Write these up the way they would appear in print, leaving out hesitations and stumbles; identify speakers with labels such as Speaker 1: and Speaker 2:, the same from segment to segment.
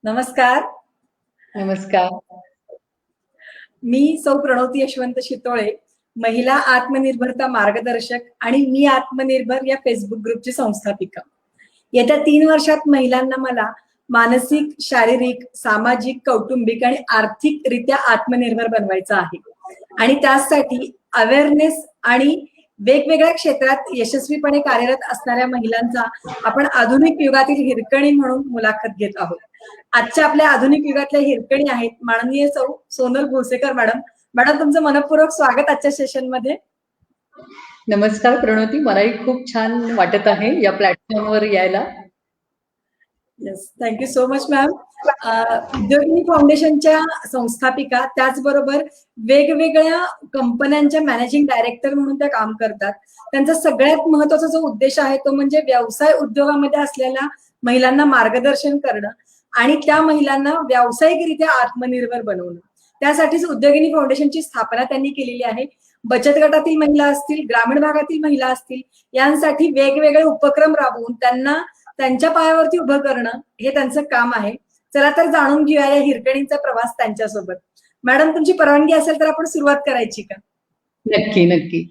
Speaker 1: नमस्कार.
Speaker 2: नमस्कार.
Speaker 1: मी सौ प्रणवती यशवंत शितोळे, महिला आत्मनिर्भरता मार्गदर्शक आणि मी आत्मनिर्भर या फेसबुक ग्रुपची संस्थापिका. येत्या 3 वर्षात महिलांना मला मानसिक, शारीरिक, सामाजिक, कौटुंबिक आणि आर्थिकरित्या आत्मनिर्भर बनवायचं आहे. आणि त्यासाठी अवेअरनेस आणि वेगवेगळ्या क्षेत्रात यशस्वीपणे कार्यरत असणाऱ्या महिलांचा आपण आधुनिक युगातील हिरकणी म्हणून मुलाखत घेत आहोत. आजच्या आपल्या आधुनिक युगातल्या हिरकणी आहेत माननीय सौ सोनल भोसेकर मॅडम. मॅडम, तुमचं मनपूर्वक स्वागत आजच्या सेशन मध्ये.
Speaker 2: नमस्कार प्रणवती, मलाही खूप छान वाटत आहे या प्लॅटफॉर्मवर यायला.
Speaker 1: Yes, thank you so much ma'am. Udyogini फाउंडेशनच्या संस्थापिका, त्याचबरोबर वेगवेगळ्या कंपन्यांच्या मॅनेजिंग डायरेक्टर म्हणून त्या काम करतात. त्यांचा सगळ्यात महत्वाचा जो उद्देश आहे तो म्हणजे व्यवसाय उद्योगामध्ये असलेल्या महिलांना मार्गदर्शन करणं आणि त्या महिलांना व्यावसायिकरित्या आत्मनिर्भर बनवणं. त्यासाठीच उद्योगिनी फाउंडेशनची स्थापना त्यांनी केलेली आहे. बचत गटातील महिला असतील, ग्रामीण भागातील महिला असतील, यांसाठी वेगवेगळे उपक्रम राबवून त्यांना त्यांच्या पायावरती उभं करणं हे त्यांचं काम आहे. चला तर जाणून घेऊया या हिरकणींचा प्रवास त्यांच्यासोबत. मॅडम, तुमची परवानगी असेल तर आपण सुरुवात करायची का?
Speaker 2: नक्की नक्की.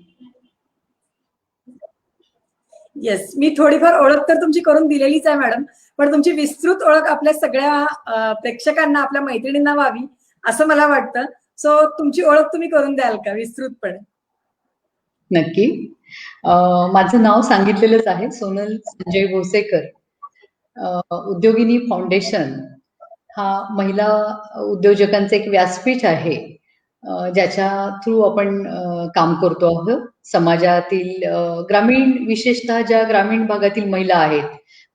Speaker 1: येस, मी थोडीफार ओळख तर तुमची करून दिलेलीच आहे मॅडम, पण तुमची विस्तृत ओळख आपल्या सगळ्या प्रेक्षकांना, आपल्या मैत्रिणींना व्हावी असं मला वाटतं. सो तुमची ओळख तुम्ही करून द्याल का विस्तृतपणे?
Speaker 2: नक्की. माझं नाव सांगितलेलंच आहे, सोनल संजय भोसेकर. उद्योगिनी फाउंडेशन हा महिला उद्योजकांचं एक व्यासपीठ आहे, ज्याच्या थ्रू आपण काम करतो आहोत. समाजातील ग्रामीण, विशेषतः ज्या ग्रामीण भागातील महिला आहेत,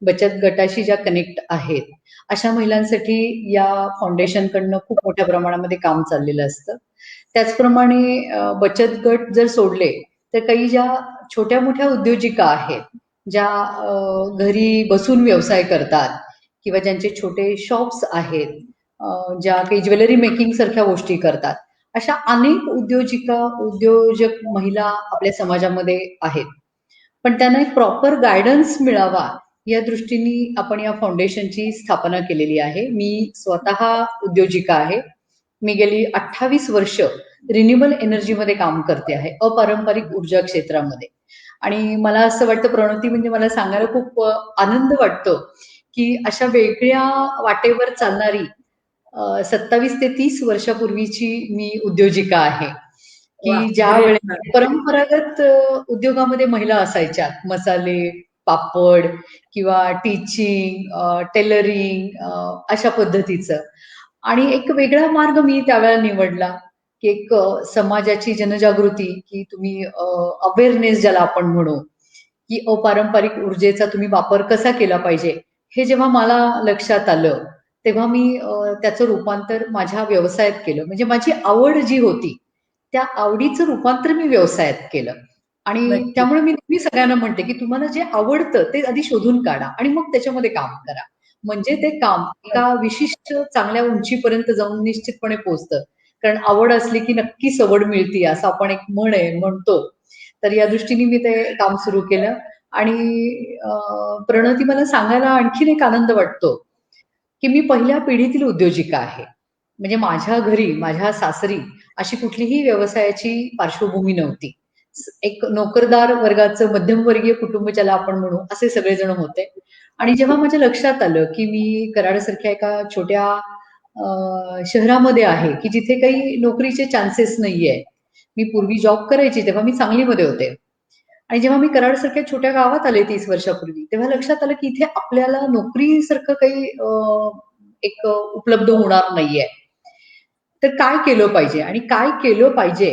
Speaker 2: बचत गटाशी ज्या कनेक्ट आहेत, अशा महिलांसाठी या फाउंडेशन कडनं खूप मोठ्या प्रमाणामध्ये काम चाललेलं असतं. त्याचप्रमाणे बचत गट जर सोडले तर काही ज्या छोट्या मोठ्या उद्योजिका आहेत, ज्या घरी बसून व्यवसाय करतात किंवा ज्यांचे छोटे शॉप्स आहेत, ज्या काही ज्वेलरी मेकिंग सारख्या गोष्टी करतात, अशा अनेक उद्योजक महिला आपल्या समाजामध्ये आहेत. पण त्यांना एक प्रॉपर गायडन्स मिळावा या दृष्टीने आपण या फाउंडेशनची स्थापना केलेली आहे. मी स्वतः उद्योजिका आहे. मी गेली 28 वर्ष रिन्युएबल एनर्जीमध्ये काम करते आहे, अपारंपरिक ऊर्जा क्षेत्रामध्ये. आणि मला असं वाटतं प्रणवती, म्हणजे मला सांगायला खूप आनंद वाटतो की अशा वेगळ्या वाटेवर चालणारी 27 ते 30 वर्षापूर्वीची मी उद्योजिका आहे,
Speaker 1: वा,
Speaker 2: की ज्या
Speaker 1: ग्रेट मॅम.
Speaker 2: वेळेस परंपरागत उद्योगामध्ये महिला असायच्या, मसाले, पापड किंवा टीचिंग, टेलरिंग, अशा पद्धतीचं. आणि एक वेगळा मार्ग मी त्यावेळेला निवडला, की एक समाजाची जनजागृती, की तुम्ही अवेअरनेस ज्याला आपण म्हणू, की अपारंपरिक ऊर्जेचा तुम्ही वापर कसा केला पाहिजे, हे जेव्हा मला लक्षात आलं, तेव्हा मी त्याचं रूपांतर माझ्या व्यवसायात केलं. म्हणजे माझी आवड जी होती, त्या आवडीचं रूपांतर मी व्यवसायात केलं. आणि
Speaker 1: नक्की.
Speaker 2: त्यामुळे मी नेहमी सगळ्यांना म्हणते, की तुम्हाला जे आवडतं ते आधी शोधून काढा आणि मग त्याच्यामध्ये काम करा. म्हणजे ते काम एका विशिष्ट चांगल्या उंचीपर्यंत जाऊन निश्चितपणे पोहोचतं. कारण आवड असली की नक्की सवड मिळती, असं आपण एक म्हणतो. तर या दृष्टीने मी ते काम सुरू केलं. आणि प्रणती, मला सांगायला आणखीन एक आनंद वाटतो, की मी पहिल्या पिढीतील उद्योजिका आहे. म्हणजे माझ्या घरी, माझ्या सासरी अशी कुठलीही व्यवसायाची पार्श्वभूमी नव्हती. एक नोकरदार वर्गाचं मध्यमवर्गीय कुटुंब ज्याला आपण म्हणू, असे सगळेजण होते. आणि जेव्हा माझ्या लक्षात आलं की मी कराडसारख्या एका छोट्या शहरामध्ये आहे, की जिथे काही नोकरीचे चान्सेस नाहीये. मी पूर्वी जॉब करायची तेव्हा मी सांगलीमध्ये होते. आणि जेव्हा मी कराडसारख्या छोट्या गावात आले 30 वर्षापूर्वी, तेव्हा लक्षात आलं की इथे आपल्याला नोकरीसारखं काही एक उपलब्ध होणार नाहीये. तर काय केलं पाहिजे आणि काय केलं पाहिजे,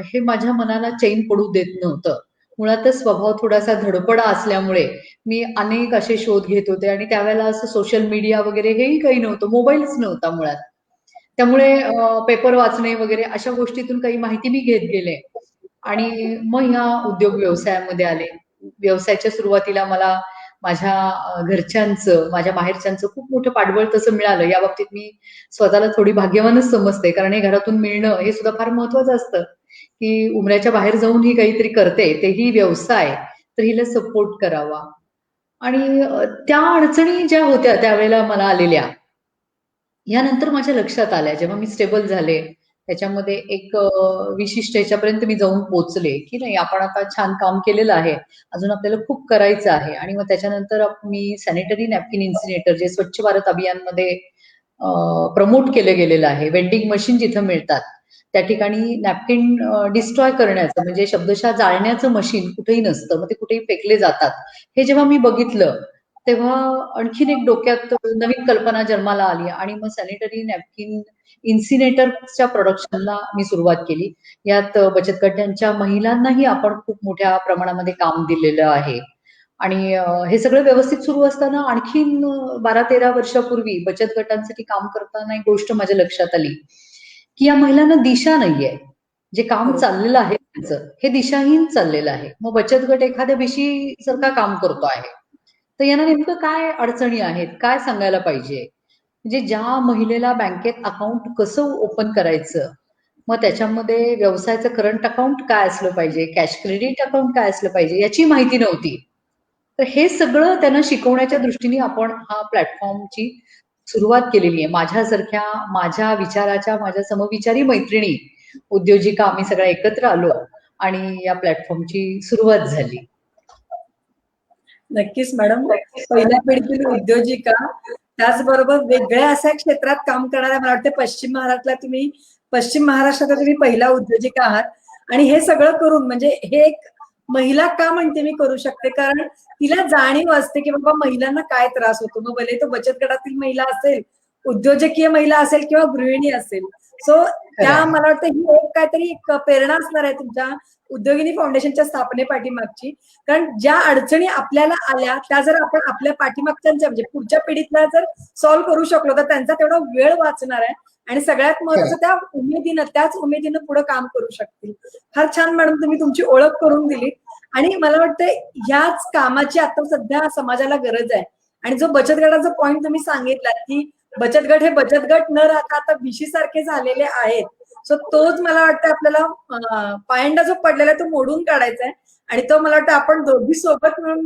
Speaker 2: हे माझ्या मनाला चैन पडू देत नव्हतं. मुळातच स्वभाव थोडासा धडपडा असल्यामुळे मी अनेक असे शोध घेत होते. आणि त्यावेळेला असं सोशल मीडिया वगैरे हेही काही नव्हतं, मोबाईलच नव्हता मुळात. त्यामुळे पेपर वाचणे वगैरे अशा गोष्टीतून काही माहिती मी घेत गेले. आणि मग ह्या उद्योग व्यवसायामध्ये आले. व्यवसायाच्या सुरुवातीला मला माझ्या घरच्यांचं, माझ्या माहेरच्यांचं खूप मोठं पाठबळ तसं मिळालं. या बाबतीत मी स्वतःला थोडी भाग्यवानच समजते, कारण हे घरातून मिळणं हे सुद्धा फार महत्वाचं असतं, की उमऱ्याच्या बाहेर जाऊन ही काहीतरी करते, तेही व्यवसाय, तर हिला सपोर्ट करावा. आणि त्या अडचणी ज्या होत्या त्यावेळेला मला आलेल्या, यानंतर माझ्या लक्षात आलं जेव्हा मी स्टेबल झाले, त्याच्यामध्ये एक विशिष्ट ह्याच्यापर्यंत मी जाऊन पोहोचले, की नाही आपण आता छान काम केलेलं आहे. अजून आपल्याला खूप करायचं आहे आणि मग त्याच्यानंतर मी सॅनिटरी नॅपकिन इन्सिनेटर जे स्वच्छ भारत अभियानमध्ये प्रमोट केलं गेलेलं आहे. वेंडिंग मशीन जिथं मिळतात, त्या ठिकाणी नॅपकिन डिस्ट्रॉय करण्याचं म्हणजे शब्दशः जाळण्याचं मशीन कुठेही नसतं. मग ते कुठेही फेकले जातात. हे जेव्हा मी बघितलं, तेव्हा आणखीन एक डोक्यात नवीन कल्पना जन्माला आली आणि मग सॅनिटरी नॅपकिन इन्सिनेटरच्या प्रोडक्शनला मी सुरुवात केली. यात बचत गटांच्या महिलांनाही आपण खूप मोठ्या प्रमाणामध्ये काम दिलेलं आहे. आणि हे सगळं व्यवस्थित सुरू असताना आणखीन 12-13 वर्षापूर्वी बचत गटांसाठी काम करताना एक गोष्ट माझ्या लक्षात आली, की या महिलांना दिशा नाहीये. जे काम
Speaker 1: बरोबर.
Speaker 2: चाललेलं आहे त्यांचं, हे दिशाहीन चाललेलं आहे. मग बचत गट एखाद्या भिशी सारखा काम करतो आहे. तर यांना नेमकं काय अडचणी आहेत? काय सांगायला पाहिजे? म्हणजे ज्या महिलेला बँकेत अकाउंट कसं ओपन करायचं? मग त्याच्यामध्ये व्यवसायाचं करंट अकाउंट काय असलं पाहिजे? कॅश क्रेडिट अकाउंट काय असलं पाहिजे? याची माहिती नव्हती. तर हे सगळं त्यांना शिकवण्याच्या दृष्टीने आपण हा प्लॅटफॉर्मची सुरुवात केलेली आहे. माझ्यासारख्या माझ्या विचाराच्या माझ्या समविचारी मैत्रिणी, उद्योजिका आम्ही सगळ्या एकत्र आलो आणि या प्लॅटफॉर्मची सुरुवात झाली.
Speaker 1: नक्कीच मॅडम. पहिल्या पिढीतील उद्योजिका, त्याचबरोबर वेगळ्या अशा क्षेत्रात काम करणाऱ्या, मला वाटतं पश्चिम महाराष्ट्रात तुम्ही पहिला उद्योजिका आहात. आणि हे सगळं करून म्हणजे हे एक महिला का म्हणते मी करू शकते, कारण तिला जाणीव असते की बाबा महिलांना काय त्रास होतो. मग भले तो बचत गटातील महिला असेल, उद्योजकीय महिला असेल किंवा गृहिणी असेल. सो
Speaker 2: खरं
Speaker 1: त्या
Speaker 2: आहे.
Speaker 1: मला वाटतं ही एक काहीतरी एक प्रेरणा असणार आहे तुमच्या उद्योगिनी फाउंडेशनच्या स्थापने पाठीमागची. कारण ज्या अडचणी आपल्याला आल्या त्या जर आपण आपल्या पाठीमागच्या म्हणजे पुढच्या पिढीतल्या जर सॉल्व्ह करू शकलो तर त्यांचा तेवढा वेळ वाचणार आहे आणि सगळ्यात महत्वाचं त्या उमेदीनं त्याच उमेदीनं पुढे काम करू शकतील. फार छान मॅडम तुम्ही तुमची ओळख करून दिली. आणि मला वाटतं ह्याच कामाची आता सध्या समाजाला गरज आहे. आणि जो बचत गटाचा पॉईंट तुम्ही सांगितला की बचत गट हे बचत गट न राहता आता भिशी सारखे झालेले आहेत. सो तोच मला वाटतं आपल्याला पायंडा जो पडलेला तो मोडून काढायचा आहे. आणि तो मला वाटतं आपण दोघी सोबत मिळून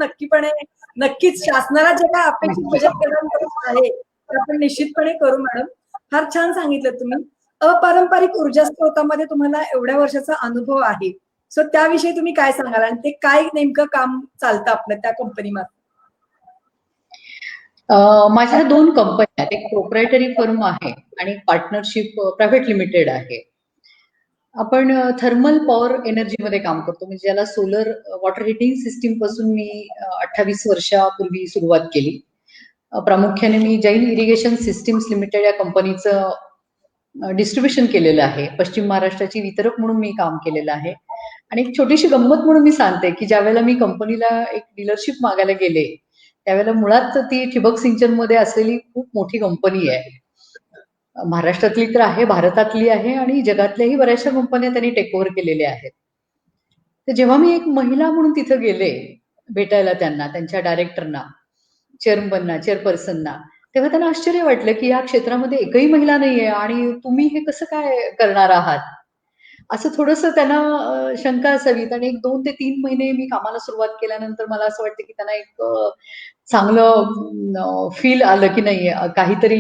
Speaker 1: नक्कीच शासनाला जे काय अपेक्षित
Speaker 2: नक्की.
Speaker 1: बचत गटांकडून आहे ते आपण निश्चितपणे करू मॅडम. फार छान सांगितलं तुम्ही. अपारंपरिक ऊर्जा स्त्रोतामध्ये तुम्हाला एवढ्या वर्षाचा अनुभव आहे. सो त्याविषयी तुम्ही काय सांगाल आणि ते काय नेमकं काम चालतं आपलं त्या कंपनीमध्ये?
Speaker 2: माझ्या 2 कंपन्या आहेत. एक प्रोप्रायटरी फर्म आहे आणि पार्टनरशिप प्रायव्हेट लिमिटेड आहे. आपण थर्मल पॉवर एनर्जीमध्ये काम करतो. म्हणजे ज्याला सोलर वॉटर हीटिंग सिस्टीम पासून मी 28 वर्षापूर्वी सुरुवात केली. प्रामुख्याने मी जैन इरिगेशन सिस्टीम्स लिमिटेड या कंपनीचं डिस्ट्रिब्युशन केलेलं आहे. पश्चिम महाराष्ट्राची वितरक म्हणून मी काम केलेलं आहे. आणि एक छोटीशी गंमत म्हणून मी सांगते, की ज्यावेळेला मी कंपनीला एक डीलरशिप मागायला गेले, त्यावेळेला मुळात ती ठिबक सिंचनमध्ये असलेली खूप मोठी कंपनी आहे. महाराष्ट्रातली तर आहे, भारतातली आहे आणि जगातल्याही बऱ्याचशा कंपन्या त्यांनी टेक ओव्हर केलेल्या आहेत. तर जेव्हा मी एक महिला म्हणून तिथं गेले, भेटायला त्यांना, त्यांच्या डायरेक्टरना, चेअरपर्सनना, तेव्हा त्यांना आश्चर्य वाटलं, की या क्षेत्रामध्ये एकही महिला नाहीये आणि तुम्ही हे कसं काय करणार आहात? असं थोडंसं त्यांना शंका असावी. आणि एक 2 ते 3 महिने मी कामाला सुरुवात केल्यानंतर मला असं वाटतं, की त्यांना एक चांगलं फील आलं, की नाही काहीतरी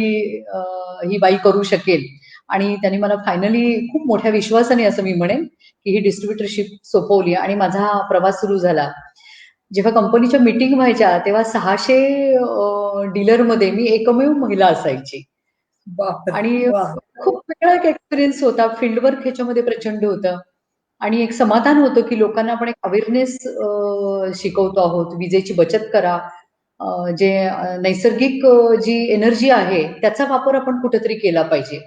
Speaker 2: ही बाई करू शकेल. आणि त्यांनी मला फायनली खूप मोठ्या विश्वासाने असं मी म्हणेन, की ही डिस्ट्रिब्युटरशिप सोपवली आणि माझा हा प्रवास सुरू झाला. जेव्हा कंपनीच्या मीटिंग व्हायच्या तेव्हा 600 डीलरमध्ये मी एकमेव महिला असायची.
Speaker 1: बापरे.
Speaker 2: आणि
Speaker 1: वा.
Speaker 2: खूप वेगळा एक एक्सपिरियन्स होता. फील्ड वर्क ह्याच्यामध्ये प्रचंड होतं. आणि एक समाधान होतं, की लोकांना आपण एक अवेअरनेस शिकवतो आहोत. विजेची बचत करा. जे नैसर्गिक जी एनर्जी आहे, त्याचा वापर आपण कुठेतरी केला पाहिजे.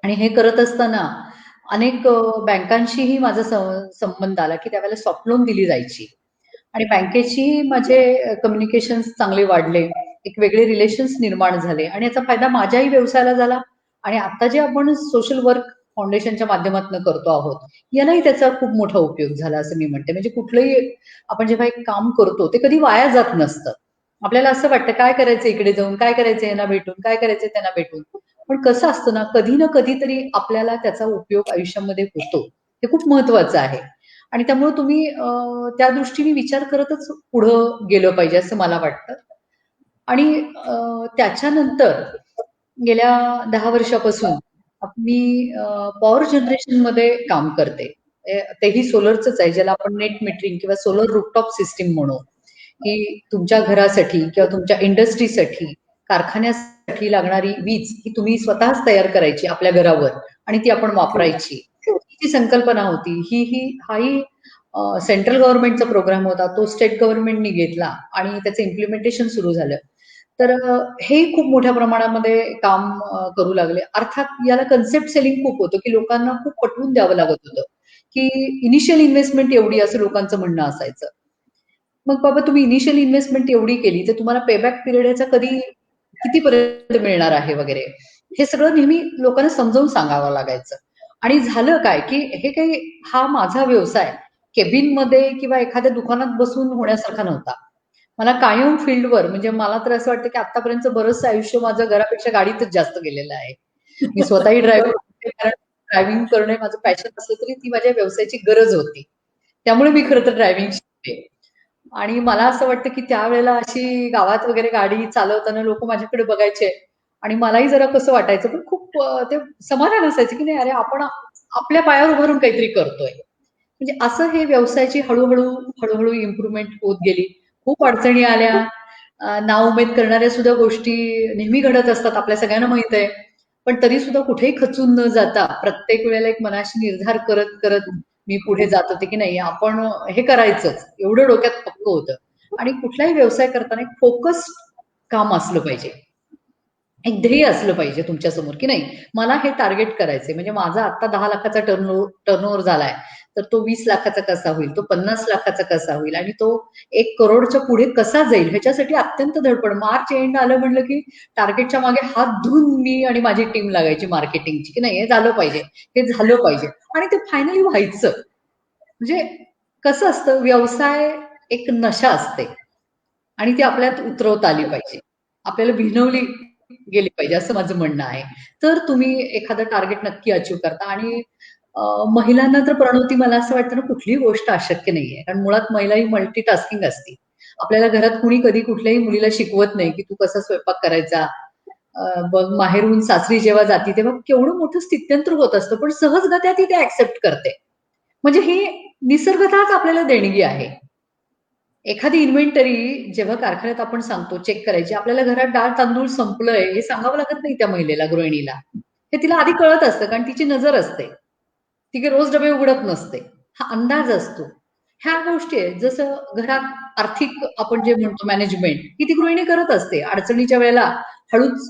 Speaker 2: आणि हे करत असताना अनेक बँकांशीही माझा संबंध आला, की त्यावेळेला सॉफ्ट लोन दिली जायची. आणि बँकेची माझे कम्युनिकेशन्स चांगले वाढले. एक वेगळे रिलेशन्स निर्माण झाले आणि याचा फायदा माझ्याही व्यवसायाला झाला. आणि आता जे आपण सोशल वर्क फाउंडेशनच्या माध्यमातून करतो आहोत, यालाही त्याचा खूप मोठा उपयोग झाला असं मी म्हणते. म्हणजे कुठलंही आपण जेव्हा एक काम करतो, ते कधी वाया जात नसतं. आपल्याला असं वाटतं काय करायचं इकडे जाऊन, काय करायचं यांना भेटून, काय करायचं त्यांना भेटून. पण कसं असतं ना कधीतरी आपल्याला त्याचा उपयोग आयुष्यामध्ये होतो. हे खूप महत्वाचं आहे. आणि त्यामुळे तुम्ही त्या दृष्टीने विचार करतच पुढं गेलं पाहिजे असं मला वाटतं. आणि त्याच्यानंतर गेल्या 10 वर्षापासून मी पॉवर जनरेशन मध्ये काम करते. तेही सोलरचंच आहे, ज्याला आपण नेट मीटरिंग किंवा सोलर रूफटॉप सिस्टीम म्हणू, की तुमच्या घरासाठी किंवा तुमच्या इंडस्ट्रीसाठी, कारखान्यासाठी लागणारी वीज ही तुम्ही स्वतःच तयार करायची आपल्या घरावर आणि ती आपण वापरायची. ही जी संकल्पना होती, हाही सेंट्रल गव्हर्नमेंटचा प्रोग्राम होता. तो स्टेट गव्हर्नमेंटनी घेतला आणि त्याचं इम्प्लिमेंटेशन सुरू झालं. तर हे खूप मोठ्या प्रमाणामध्ये काम करू लागले. अर्थात याला कन्सेप्ट सेलिंग खूप होतं, की लोकांना खूप पटवून द्यावं लागत होतं, की इनिशियल इन्व्हेस्टमेंट एवढी असं लोकांचं म्हणणं असायचं. मग बाबा तुम्ही इनिशियल इन्व्हेस्टमेंट एवढी केली, तर तुम्हाला पेबॅक पिरियड ह्याचा कितीपर्यंत मिळणार आहे वगैरे. हे सगळं नेहमी लोकांना समजावून सांगावं लागायचं. आणि झालं काय, की हे काही हा माझा व्यवसाय केबिनमध्ये किंवा एखाद्या दुकानात बसून होण्यासारखा नव्हता. मला कायम फील्डवर, म्हणजे मला तर असं वाटतं, की आतापर्यंत बरंचसं आयुष्य माझं घरापेक्षा गाडीतच जास्त गेलेलं आहे. मी स्वतःही ड्रायव्हिंग करते, कारण ड्रायव्हिंग करणे माझं पॅशन असलं तरी ती माझ्या व्यवसायाची गरज होती. त्यामुळे मी खरं तर ड्रायव्हिंग शिकते. आणि मला असं वाटतं, की त्यावेळेला अशी गावात वगैरे गाडी चालवताना लोकं माझ्याकडे बघायचे आणि मलाही जरा कसं वाटायचं, पण खूप ते समाधान असायचं, की नाही अरे आपण आपल्या पायावर उभं राहून काहीतरी करतोय. म्हणजे असं हे व्यवसायाची हळू इम्प्रुव्हमेंट होत गेली. खूप अडचणी आल्या. नाउमेद करणाऱ्या सुद्धा गोष्टी नेहमी घडत असतात, आपल्या सगळ्यांना माहित आहे. पण तरी सुद्धा कुठेही खचून न जाता प्रत्येक वेळेला एक मनाशी निर्धार करत करत मी पुढे जात होते, की नाही आपण हे करायचंच. एवढं डोक्यात पक्क होतं. आणि कुठलाही व्यवसाय करताना एक फोकस्ड काम असलं पाहिजे. एक ध्येय असलं पाहिजे तुमच्यासमोर, की नाही मला हे टार्गेट करायचंय. म्हणजे माझा आता 10 लाखाचा टर्नओव्हर झालाय, तर तो 20 लाखाचा कसा होईल, तो 50 लाखाचा कसा होईल आणि तो 1 करोडच्या पुढे कसा जाईल, ह्याच्यासाठी अत्यंत धडपड. मार्च एंड आलं म्हणलं, की टार्गेटच्या मागे हात धुवून मी आणि माझी टीम लागायची मार्केटिंगची, की नाही हे झालं पाहिजे, हे झालं पाहिजे आणि ते फायनली व्हायचं. म्हणजे कसं असतं, व्यवसाय एक नशा असते आणि ती आपल्यात उतरवता आली पाहिजे. आपल्याला भिनवली गेली पाहिजे असं माझं म्हणणं आहे. तर तुम्ही एखादं टार्गेट नक्की अचीव्ह करता. आणि महिलांना तर प्रणवती मला असं वाटतं ना, कुठलीही गोष्ट अशक्य नाहीये. कारण मुळात महिला ही मल्टीटास्किंग असते. आपल्याला घरात कुणी कधी कुठल्याही मुलीला शिकवत नाही, की तू कसा स्वयंपाक करायचा. बघ माहेरहून सासरी जेव्हा जाती तेव्हा केवढं मोठं स्थित्यंतर होत असतं, पण सहजगत्या ती ते ऍक्सेप्ट करते. म्हणजे ही निसर्गतःच आपल्याला देणगी आहे. एखादी इन्व्हेंटरी जेव्हा कारखान्यात आपण सांगतो चेक करायची, आपल्याला घरात डाळ तांदूळ संपलंय हे सांगावं लागत नाही त्या महिलेला, गृहिणीला. हे तिला आधी कळत असतं, कारण तिची नजर असते. ती काही रोज डबे उघडत नसते. हा अंदाज असतो. ह्या गोष्टी आहेत. जसं घरात आर्थिक आपण जे म्हणतो मॅनेजमेंट, ही ती गृहिणी करत असते. अडचणीच्या वेळेला हळूच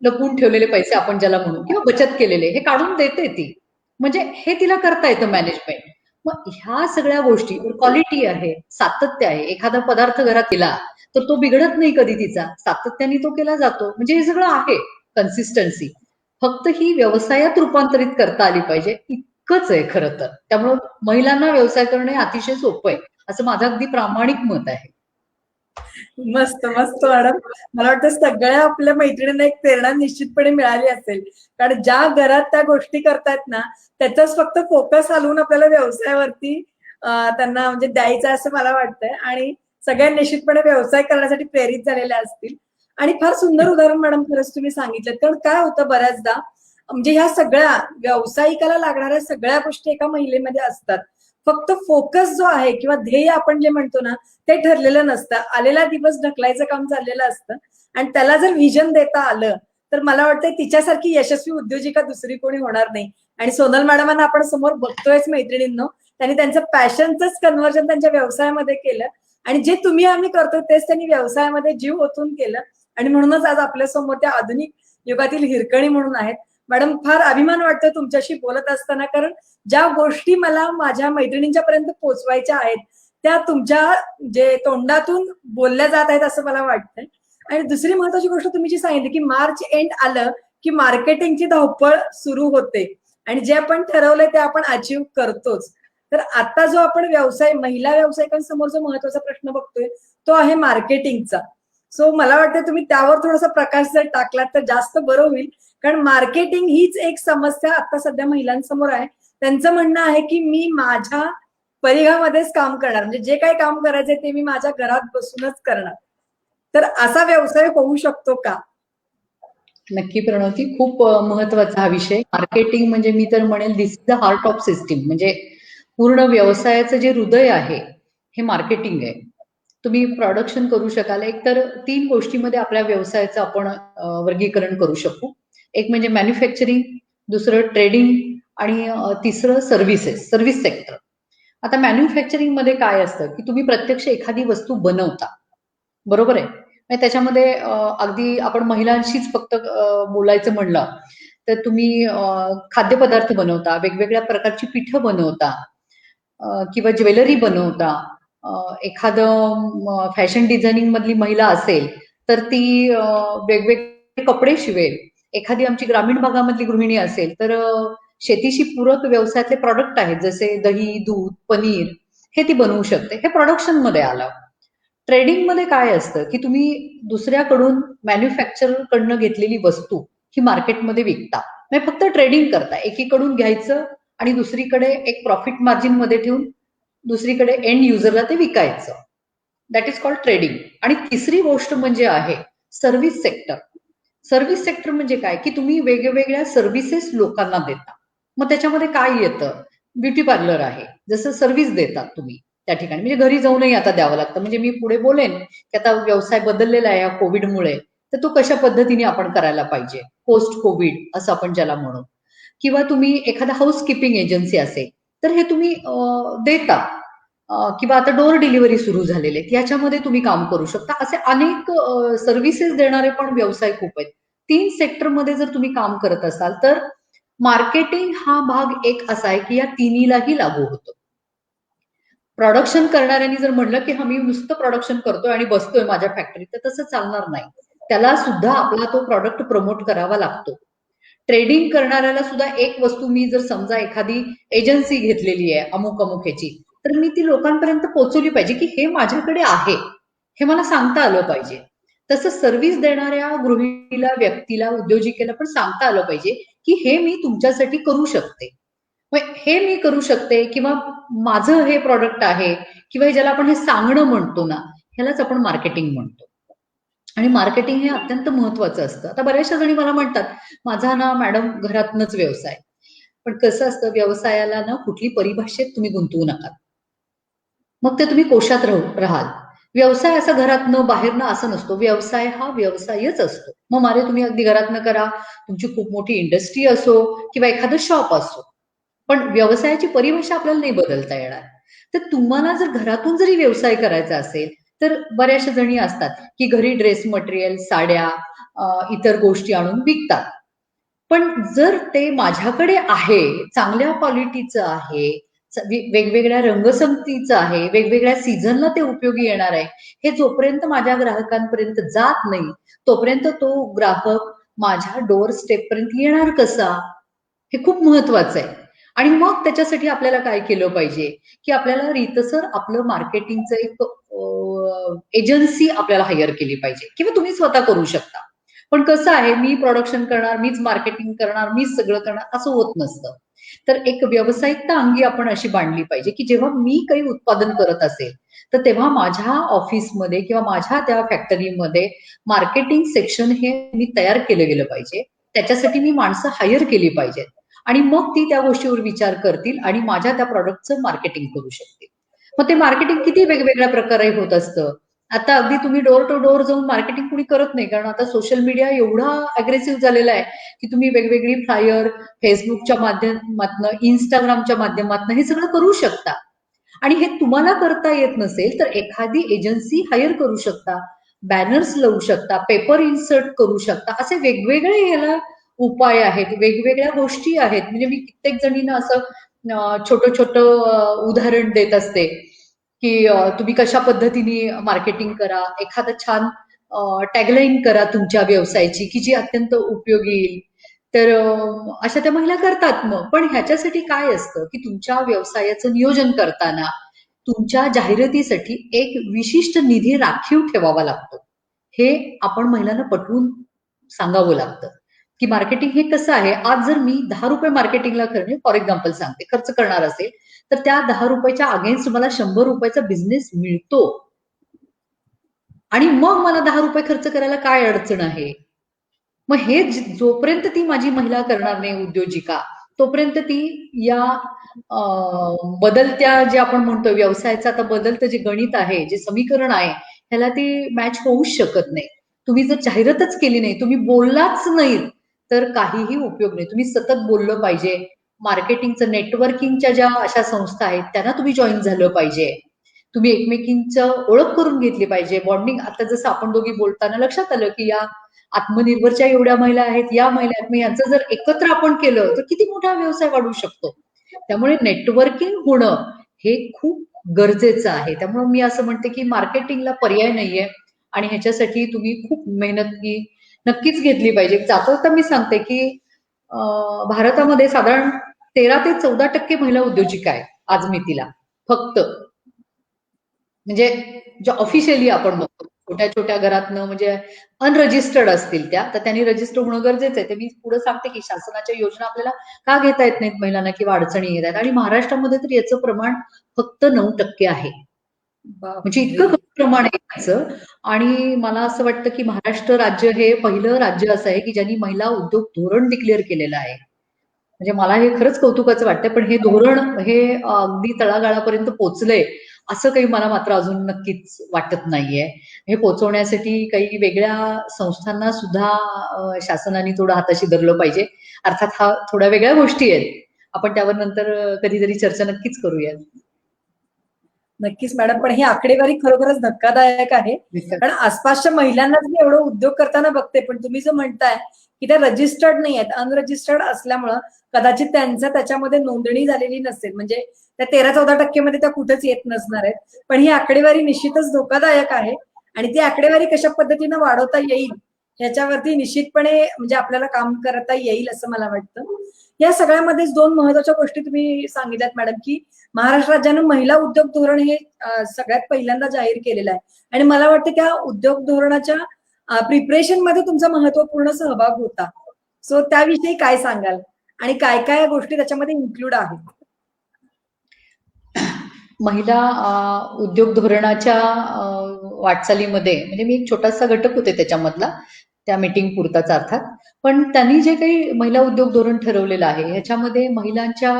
Speaker 2: लपवून ठेवलेले पैसे आपण ज्याला म्हणू किंवा बचत केलेले हे काढून देते ती. म्हणजे हे तिला करता येतं मॅनेजमेंट. मग ह्या सगळ्या गोष्टी क्वालिटी आहे, सातत्य आहे. एखादा पदार्थ घरात केला, तर तो बिघडत नाही कधी तिचा. सातत्याने तो केला जातो. म्हणजे हे सगळं आहे कन्सिस्टन्सी. फक्त ही व्यवसायात रूपांतरित करता आली पाहिजे, इतकंच आहे खरं तर. त्यामुळं महिलांना व्यवसाय करणे अतिशय सोपं आहे, असं माझं अगदी प्रामाणिक मत आहे.
Speaker 1: मस्त मस्त मॅडम. मला वाटतं सगळ्या आपल्या मैत्रिणींना एक प्रेरणा निश्चितपणे मिळाली असेल. कारण ज्या घरात त्या गोष्टी करतायत ना, त्याचाच फक्त फोकस हलवून आपल्याला व्यवसायावरती त्यांना म्हणजे द्यायचं असं मला वाटतंय. आणि सगळ्या निश्चितपणे व्यवसाय करण्यासाठी प्रेरित झालेल्या असतील. आणि फार सुंदर उदाहरण मॅडम खरंच तुम्ही सांगितलं. कारण काय होतं बऱ्याचदा, म्हणजे ह्या सगळ्या व्यावसायिकाला लागणाऱ्या सगळ्या गोष्टी एका महिलेमध्ये असतात. फक्त फोकस जो आहे किंवा ध्येय आपण जे म्हणतो ना, ते ठरलेलं नसतं. आलेला दिवस ढकलायचं काम चाललेलं असतं. आणि त्याला जर व्हिजन देता आलं, तर मला वाटतं तिच्यासारखी यशस्वी उद्योजिका दुसरी कोणी होणार नाही. आणि सोनल मॅडमांना आपण समोर बघतोयच मैत्रिणींनो. त्यांनी त्यांचं पॅशनचंच कन्व्हर्जन त्यांच्या व्यवसायामध्ये केलं. आणि जे तुम्ही आम्ही करतो तेच त्यांनी व्यवसायामध्ये जीव ओतून केलं. आणि म्हणूनच आज आपल्यासमोर त्या आधुनिक युगातील हिरकणी म्हणून आहेत. मॅडम फार अभिमान वाटतो तुमच्याशी बोलत असताना, कारण ज्या गोष्टी मला माझ्या मैत्रिणींच्या पर्यंत पोहोचवायच्या आहेत, त्या तुमच्या जे तोंडातून बोलल्या जात आहेत असं मला वाटतंय. आणि दुसरी महत्वाची गोष्ट तुम्ही जी सांगितली, की मार्च एंड आलं की मार्केटिंगची धावपळ सुरू होते आणि जे आपण ठरवलंय ते आपण अचीव्ह करतोच. तर आता जो आपण व्यवसाय, महिला व्यावसायिकांसमोर जो महत्वाचा प्रश्न बघतोय, तो आहे मार्केटिंगचा. सो मला वाटतं तुम्ही त्यावर थोडासा प्रकाश जर टाकलात तर जास्त बरं होईल. कारण मार्केटिंग हीच एक समस्या आता सध्या महिलांसमोर आहे. त्यांचं म्हणणं आहे की मी माझ्या परिघामध्येच काम करणार, म्हणजे जे काही काम करायचंय ते मी माझ्या घरात बसूनच करणार. तर असा व्यवसाय होऊ शकतो का?
Speaker 2: नक्की प्रणवती, खूप महत्वाचा हा विषय. मार्केटिंग म्हणजे मी तर म्हणेल this is the heart of system. म्हणजे पूर्ण व्यवसायाचं जे हृदय आहे हे मार्केटिंग आहे. तुम्ही प्रोडक्शन करू शकाल. एक तर 3 गोष्टीमध्ये आपल्या व्यवसायाचं आपण वर्गीकरण करू शकू. एक म्हणजे मॅन्युफॅक्चरिंग, दुसरं ट्रेडिंग आणि तिसरं सर्व्हिसेस, सर्व्हिस सेक्टर. आता मॅन्युफॅक्चरिंग मध्ये काय असतं, की तुम्ही प्रत्यक्ष एखादी वस्तू बनवता. बरोबर आहे. म्हणजे त्याच्यामध्ये अगदी आपण महिलांशीच फक्त बोलायचं म्हणलं, तर तुम्ही खाद्यपदार्थ बनवता, वेगवेगळ्या प्रकारची पिठं बनवता किंवा ज्वेलरी बनवता. एखादं फॅशन डिझायनिंग मधली महिला असेल, तर ती वेगवेगळे कपडे शिवेल. एखादी आमची ग्रामीण भागामधली गृहिणी असेल, तर शेतीशी पूरक व्यवसायातले प्रॉडक्ट आहेत, जसे दही, दूध, पनीर, हे ती बनवू शकते. हे प्रोडक्शनमध्ये आलं. ट्रेडिंगमध्ये काय असतं, की तुम्ही दुसऱ्याकडून मॅन्युफॅक्चरर कडनं घेतलेली वस्तू ही मार्केटमध्ये विकता. म्हणजे फक्त ट्रेडिंग करता. एकीकडून घ्यायचं आणि दुसरीकडे एक प्रॉफिट मार्जिन मध्ये ठेवून दुसरीकडे एंड युजरला ते विकायचं. That is called trading. आणि तिसरी गोष्ट म्हणजे आहे सर्व्हिस सेक्टर. सर्व्हिस सेक्टर म्हणजे काय, की तुम्ही वेगवेगळ्या सर्व्हिसेस लोकांना देता. मग त्याच्यामध्ये काय येतं? ब्युटी पार्लर आहे, जसं सर्व्हिस देतात तुम्ही त्या ठिकाणी, म्हणजे घरी जाऊनही आता द्यावं लागतं. म्हणजे मी पुढे बोलेन की आता व्यवसाय बदललेला आहे या कोविडमुळे, तर तो कशा पद्धतीने आपण करायला पाहिजे, पोस्ट कोविड असं आपण ज्याला म्हणू. किंवा तुम्ही एखादा हाऊसकीपिंग एजन्सी असेल, तर हे तुम्ही देता. किंवा आता डोअर डिलिव्हरी सुरू झालेले आहेत, याच्यामध्ये तुम्ही काम करू शकता. असे अनेक सर्व्हिसेस देणारे पण व्यवसाय खूप आहेत. 3 सेक्टरमध्ये जर तुम्ही काम करत असाल, तर मार्केटिंग हा भाग एक असा आहे, की या तिन्हीलाही लागू होतो. प्रोडक्शन करणाऱ्यांनी जर म्हणलं, की मी नुसतं प्रोडक्शन करतोय आणि बसतोय माझ्या फॅक्टरीत, तर तसं चालणार नाही. त्याला सुद्धा आपला तो प्रॉडक्ट प्रमोट करावा लागतो. ट्रेडिंग करणाऱ्याला सुद्धा एक वस्तू, मी जर समजा एखादी एजन्सी घेतलेली आहे अमुक अमुक ह्याची, तर मी ती लोकांपर्यंत पोहोचवली पाहिजे, की हे माझ्याकडे आहे, हे मला सांगता आलं पाहिजे. तसं सर्व्हिस देणाऱ्या गृहिणीला, व्यक्तीला, उद्योजिकेला पण सांगता आलं पाहिजे, की हे मी तुमच्यासाठी करू शकते. मग हे मी करू शकते, किंवा माझं हे प्रॉडक्ट आहे, किंवा ज्याला आपण हे सांगणं म्हणतो ना, ह्यालाच आपण मार्केटिंग म्हणतो. आणि मार्केटिंग हे अत्यंत महत्वाचं असतं. आता बऱ्याचशा जणी मला म्हणतात, माझा ना मॅडम घरातनच व्यवसाय. पण कसं असतं, व्यवसायाला ना कुठली परिभाषेत तुम्ही गुंतवू नका. मग ते तुम्ही कोशात राहाल. व्यवसाय असा घरातनं बाहेरनं असं नसतो. व्यवसाय हा व्यवसायच असतो. मग मारे तुम्ही अगदी घरातनं करा, तुमची खूप मोठी इंडस्ट्री असो किंवा एखादं शॉप असो. पण व्यवसायाची परिभाषा आपल्याला नाही बदलता येणार. तर तुम्हाला जर घरातून जरी व्यवसाय करायचा असेल, तर बऱ्याचशा जणी असतात, की घरी ड्रेस मटेरियल, साड्या, इतर गोष्टी आणून विकतात. पण जर ते माझ्याकडे आहे, चांगल्या क्वालिटीचं आहे, वेगवेगळ्या रंगसंगतीचं आहे, वेगवेगळ्या सीझनला ते उपयोगी येणार आहे, हे जोपर्यंत माझ्या ग्राहकांपर्यंत जात नाही, तोपर्यंत तो ग्राहक माझ्या डोअर स्टेप पर्यंत येणार कसा? हे खूप महत्वाचं आहे. आणि मग त्याच्यासाठी आपल्याला काय केलं पाहिजे, की आपल्याला रीतसर आपलं मार्केटिंगचं एक एजन्सी आपल्याला हायर केली पाहिजे, किंवा तुम्ही स्वतः करू शकता. पण कसं आहे, मी प्रोडक्शन करणार, मीच मार्केटिंग करणार, मीच सगळं करणार, असं होत नसतं. तर एक व्यावसायिकता अंगी आपण अशी बांधली पाहिजे, की जेव्हा मी काही उत्पादन करत असेल, तर तेव्हा माझ्या ऑफिसमध्ये किंवा माझ्या त्या फॅक्टरीमध्ये मार्केटिंग सेक्शन हे मी तयार केलं गेलं पाहिजे. त्याच्यासाठी मी माणसं हायर केली पाहिजेत. आणि मग ती त्या गोष्टीवर विचार करतील आणि माझ्या त्या प्रॉडक्टचं मार्केटिंग करू शकतील. मग ते मार्केटिंग किती वेगवेगळ्या प्रकारे होत असतं. आता अगदी तुम्ही डोअर टू डोअर जाऊन मार्केटिंग कुणी करत नाही, कारण आता सोशल मीडिया एवढा अग्रेसिव्ह झालेला आहे, की तुम्ही वेगवेगळी फ्लायर फेसबुकच्या माध्यमातनं, इंस्टाग्रामच्या माध्यमातनं हे सगळं करू शकता. आणि हे तुम्हाला करता येत नसेल, तर एखादी एजन्सी हायर करू शकता, बॅनर्स लावू शकता, पेपर इन्सर्ट करू शकता. असे वेगवेगळे याला उपाय आहेत, वेगवेगळ्या गोष्टी आहेत. म्हणजे मी कित्येक जणींना असं छोटं छोटं उदाहरण देत असते, की तुम्ही कशा पद्धतीने मार्केटिंग करा, एखादं छान टॅगलाईन करा तुमच्या व्यवसायाची, की जी अत्यंत उपयोगी येईल. तर अशा त्या महिला करतात. मग पण ह्याच्यासाठी काय असतं, की तुमच्या व्यवसायाचं नियोजन करताना तुमच्या जाहिरातीसाठी एक विशिष्ट निधी राखीव ठेवावा लागतो. हे आपण महिलांना पटवून सांगावं लागतं, की मार्केटिंग हे कसं आहे. आज जर मी ₹10 मार्केटिंगला करणे, फॉर एक्झाम्पल सांगते, खर्च करणार असेल, तर त्या ₹10च्या अगेन्स्ट मला ₹100चा बिझनेस मिळतो. आणि मग मला ₹10 खर्च करायला काय अडचण आहे? मग हे जोपर्यंत ती माझी महिला करणार नाही उद्योजिका, तोपर्यंत ती या बदलत्या जे आपण म्हणतो व्यवसायाचं आता बदलतं जे गणित आहे, जे समीकरण आहे, ह्याला ती मॅच होऊच शकत नाही. तुम्ही जर जाहिरातच केली नाही, तुम्ही बोललाच नाही, तर काहीही उपयोग नाही. तुम्ही सतत बोललं पाहिजे. मार्केटिंगचं, नेटवर्किंगच्या ज्या अशा संस्था आहेत, त्यांना तुम्ही जॉईन झालं पाहिजे. तुम्ही एकमेकींचं ओळख करून घेतली पाहिजे. बॉन्डिंग आता जसं आपण दोघी बोलताना लक्षात आलं, की या आत्मनिर्भरच्या एवढ्या महिला आहेत, या महिला आहेत. मग यांचं जर एकत्र आपण केलं, तर किती मोठा व्यवसाय वाढू शकतो. त्यामुळे नेटवर्किंग होणं हे खूप गरजेचं आहे. त्यामुळे मी असं म्हणते, की मार्केटिंगला पर्याय नाहीये आणि ह्याच्यासाठी तुम्ही खूप मेहनत ही नक्कीच घेतली पाहिजे. जाता मी सांगते, की भारतामध्ये साधारण 13 ते 14% महिला उद्योजिका आहेत आज मितीला फक्त. म्हणजे ज्या ऑफिशियली आपण बघतो छोट्या छोट्या घरातनं म्हणजे अनरजिस्टर्ड असतील त्या, तर त्यांनी रजिस्टर होणं गरजेचं आहे. ते मी पुढे सांगते की शासनाच्या योजना आपल्याला का घेता येत नाहीत महिलांना किंवा अडचणी येत आहेत. आणि महाराष्ट्रामध्ये तर याचं प्रमाण फक्त 9% आहे. म्हणजे इतकं
Speaker 1: बापरे.
Speaker 2: कमी प्रमाण आहे याचं. आणि मला असं वाटतं की महाराष्ट्र राज्य हे पहिलं राज्य असं आहे की ज्यांनी महिला उद्योग धोरण डिक्लेअर केलेलं आहे. म्हणजे मला हे खरंच कौतुकाचं वाटतंय, पण हे धोरण हे अगदी तळागाळापर्यंत पोहोचलंय असं काही मला मात्र अजून नक्कीच वाटत नाहीये. हे पोहोचवण्यासाठी काही वेगळ्या संस्थांना सुद्धा शासनाने थोडं हाताशी धरलं पाहिजे. अर्थात हा थोड्या वेगळ्या गोष्टी आहेत. आपण त्यावर नंतर कधीतरी चर्चा नक्कीच करूया.
Speaker 1: नक्कीच मॅडम, पण ही आकडेवारी खरोखरच धक्कादायक आहे. कारण आसपासच्या महिलांनाच मी एवढं उद्योग करताना बघते, पण तुम्ही जो म्हणताय की त्या रजिस्टर्ड नाही आहेत, अनरजिस्टर्ड असल्यामुळं कदाचित त्याच्यामध्ये नोंदणी झालेली नसेल, म्हणजे त्या 13-14% मध्ये त्या कुठेच येत नसणार आहेत. पण ही आकडेवारी निश्चितच धोकादायक आहे आणि ती आकडेवारी कशा पद्धतीनं वाढवता येईल ह्याच्यावरती निश्चितपणे म्हणजे आपल्याला काम करता येईल असं मला वाटतं. या सगळ्यामध्येच 2 महत्वाच्या गोष्टी तुम्ही सांगितल्यात मॅडम, की महाराष्ट्र राज्यानं महिला उद्योग धोरण हे सगळ्यात पहिल्यांदा जाहीर केलेलं आहे आणि मला वाटतं त्या उद्योग धोरणाच्या प्रिपरेशन मध्ये तुमचा महत्वपूर्ण सहभाग होता. सो त्याविषयी काय सांगाल आणि काय काय गोष्टी त्याच्यामध्ये इन्क्लूड आहेत?
Speaker 2: महिला उद्योग धोरणाच्या वाटचालीमध्ये म्हणजे मी एक छोटासा घटक होते त्याच्यामधला, त्या मीटिंग पुरताच अर्थात. पण त्यांनी जे काही महिला उद्योग धोरण ठरवलेलं आहे ह्याच्यामध्ये महिलांच्या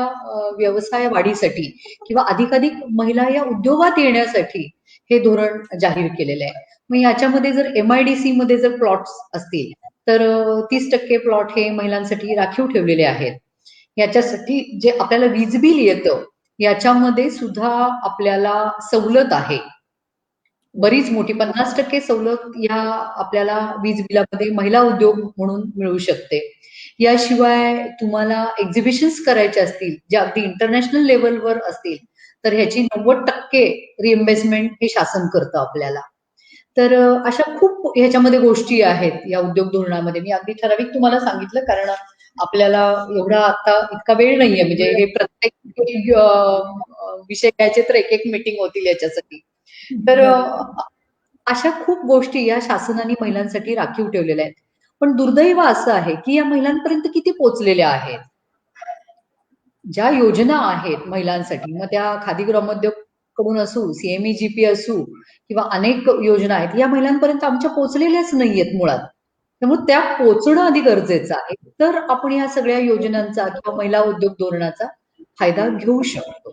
Speaker 2: व्यवसाय वाढीसाठी किंवा अधिकाधिक महिला या उद्योगात येण्यासाठी हे धोरण जाहीर केलेलं आहे. मग याच्यामध्ये जर MIDC मध्ये जर प्लॉट्स असतील तर 30% प्लॉट हे महिलांसाठी राखीव ठेवलेले आहेत. याच्यासाठी जे आपल्याला वीज बिल येतं याच्यामध्ये सुद्धा आपल्याला सवलत आहे. बरीच मोठी 50% सवलत या आपल्याला वीज बिलामध्ये महिला उद्योग म्हणून मिळू शकते. याशिवाय तुम्हाला एक्झिबिशन्स करायचे असतील जे अगदी इंटरनॅशनल लेवलवर असतील तर ह्याची 90% रिइन्व्हेस्टमेंट हे शासन करतं आपल्याला. तर अशा खूप ह्याच्यामध्ये गोष्टी आहेत या उद्योग धोरणामध्ये. मी अगदी ठराविक तुम्हाला सांगितलं कारण आपल्याला एवढा आता इतका वेळ नाहीये. म्हणजे हे प्रत्येक विषय घ्यायचे तर एक मीटिंग होतील याच्यासाठी. तर अशा खूप गोष्टी या शासनाने महिलांसाठी राखीव ठेवलेल्या आहेत. पण दुर्दैव असं आहे की या महिलांपर्यंत किती पोहोचलेल्या आहेत. ज्या योजना आहेत महिलांसाठी, मग त्या खादी ग्रामोद्योग कडून असू, CMEGP असू किंवा अनेक योजना आहेत, या महिलांपर्यंत आमच्या पोहोचलेल्याच नाहीयेत मुळात. त्यामुळे त्या पोहोचणं आधी गरजेचं आहे. तर आपण या सगळ्या योजनांचा किंवा महिला उद्योग धोरणाचा फायदा घेऊ शकतो.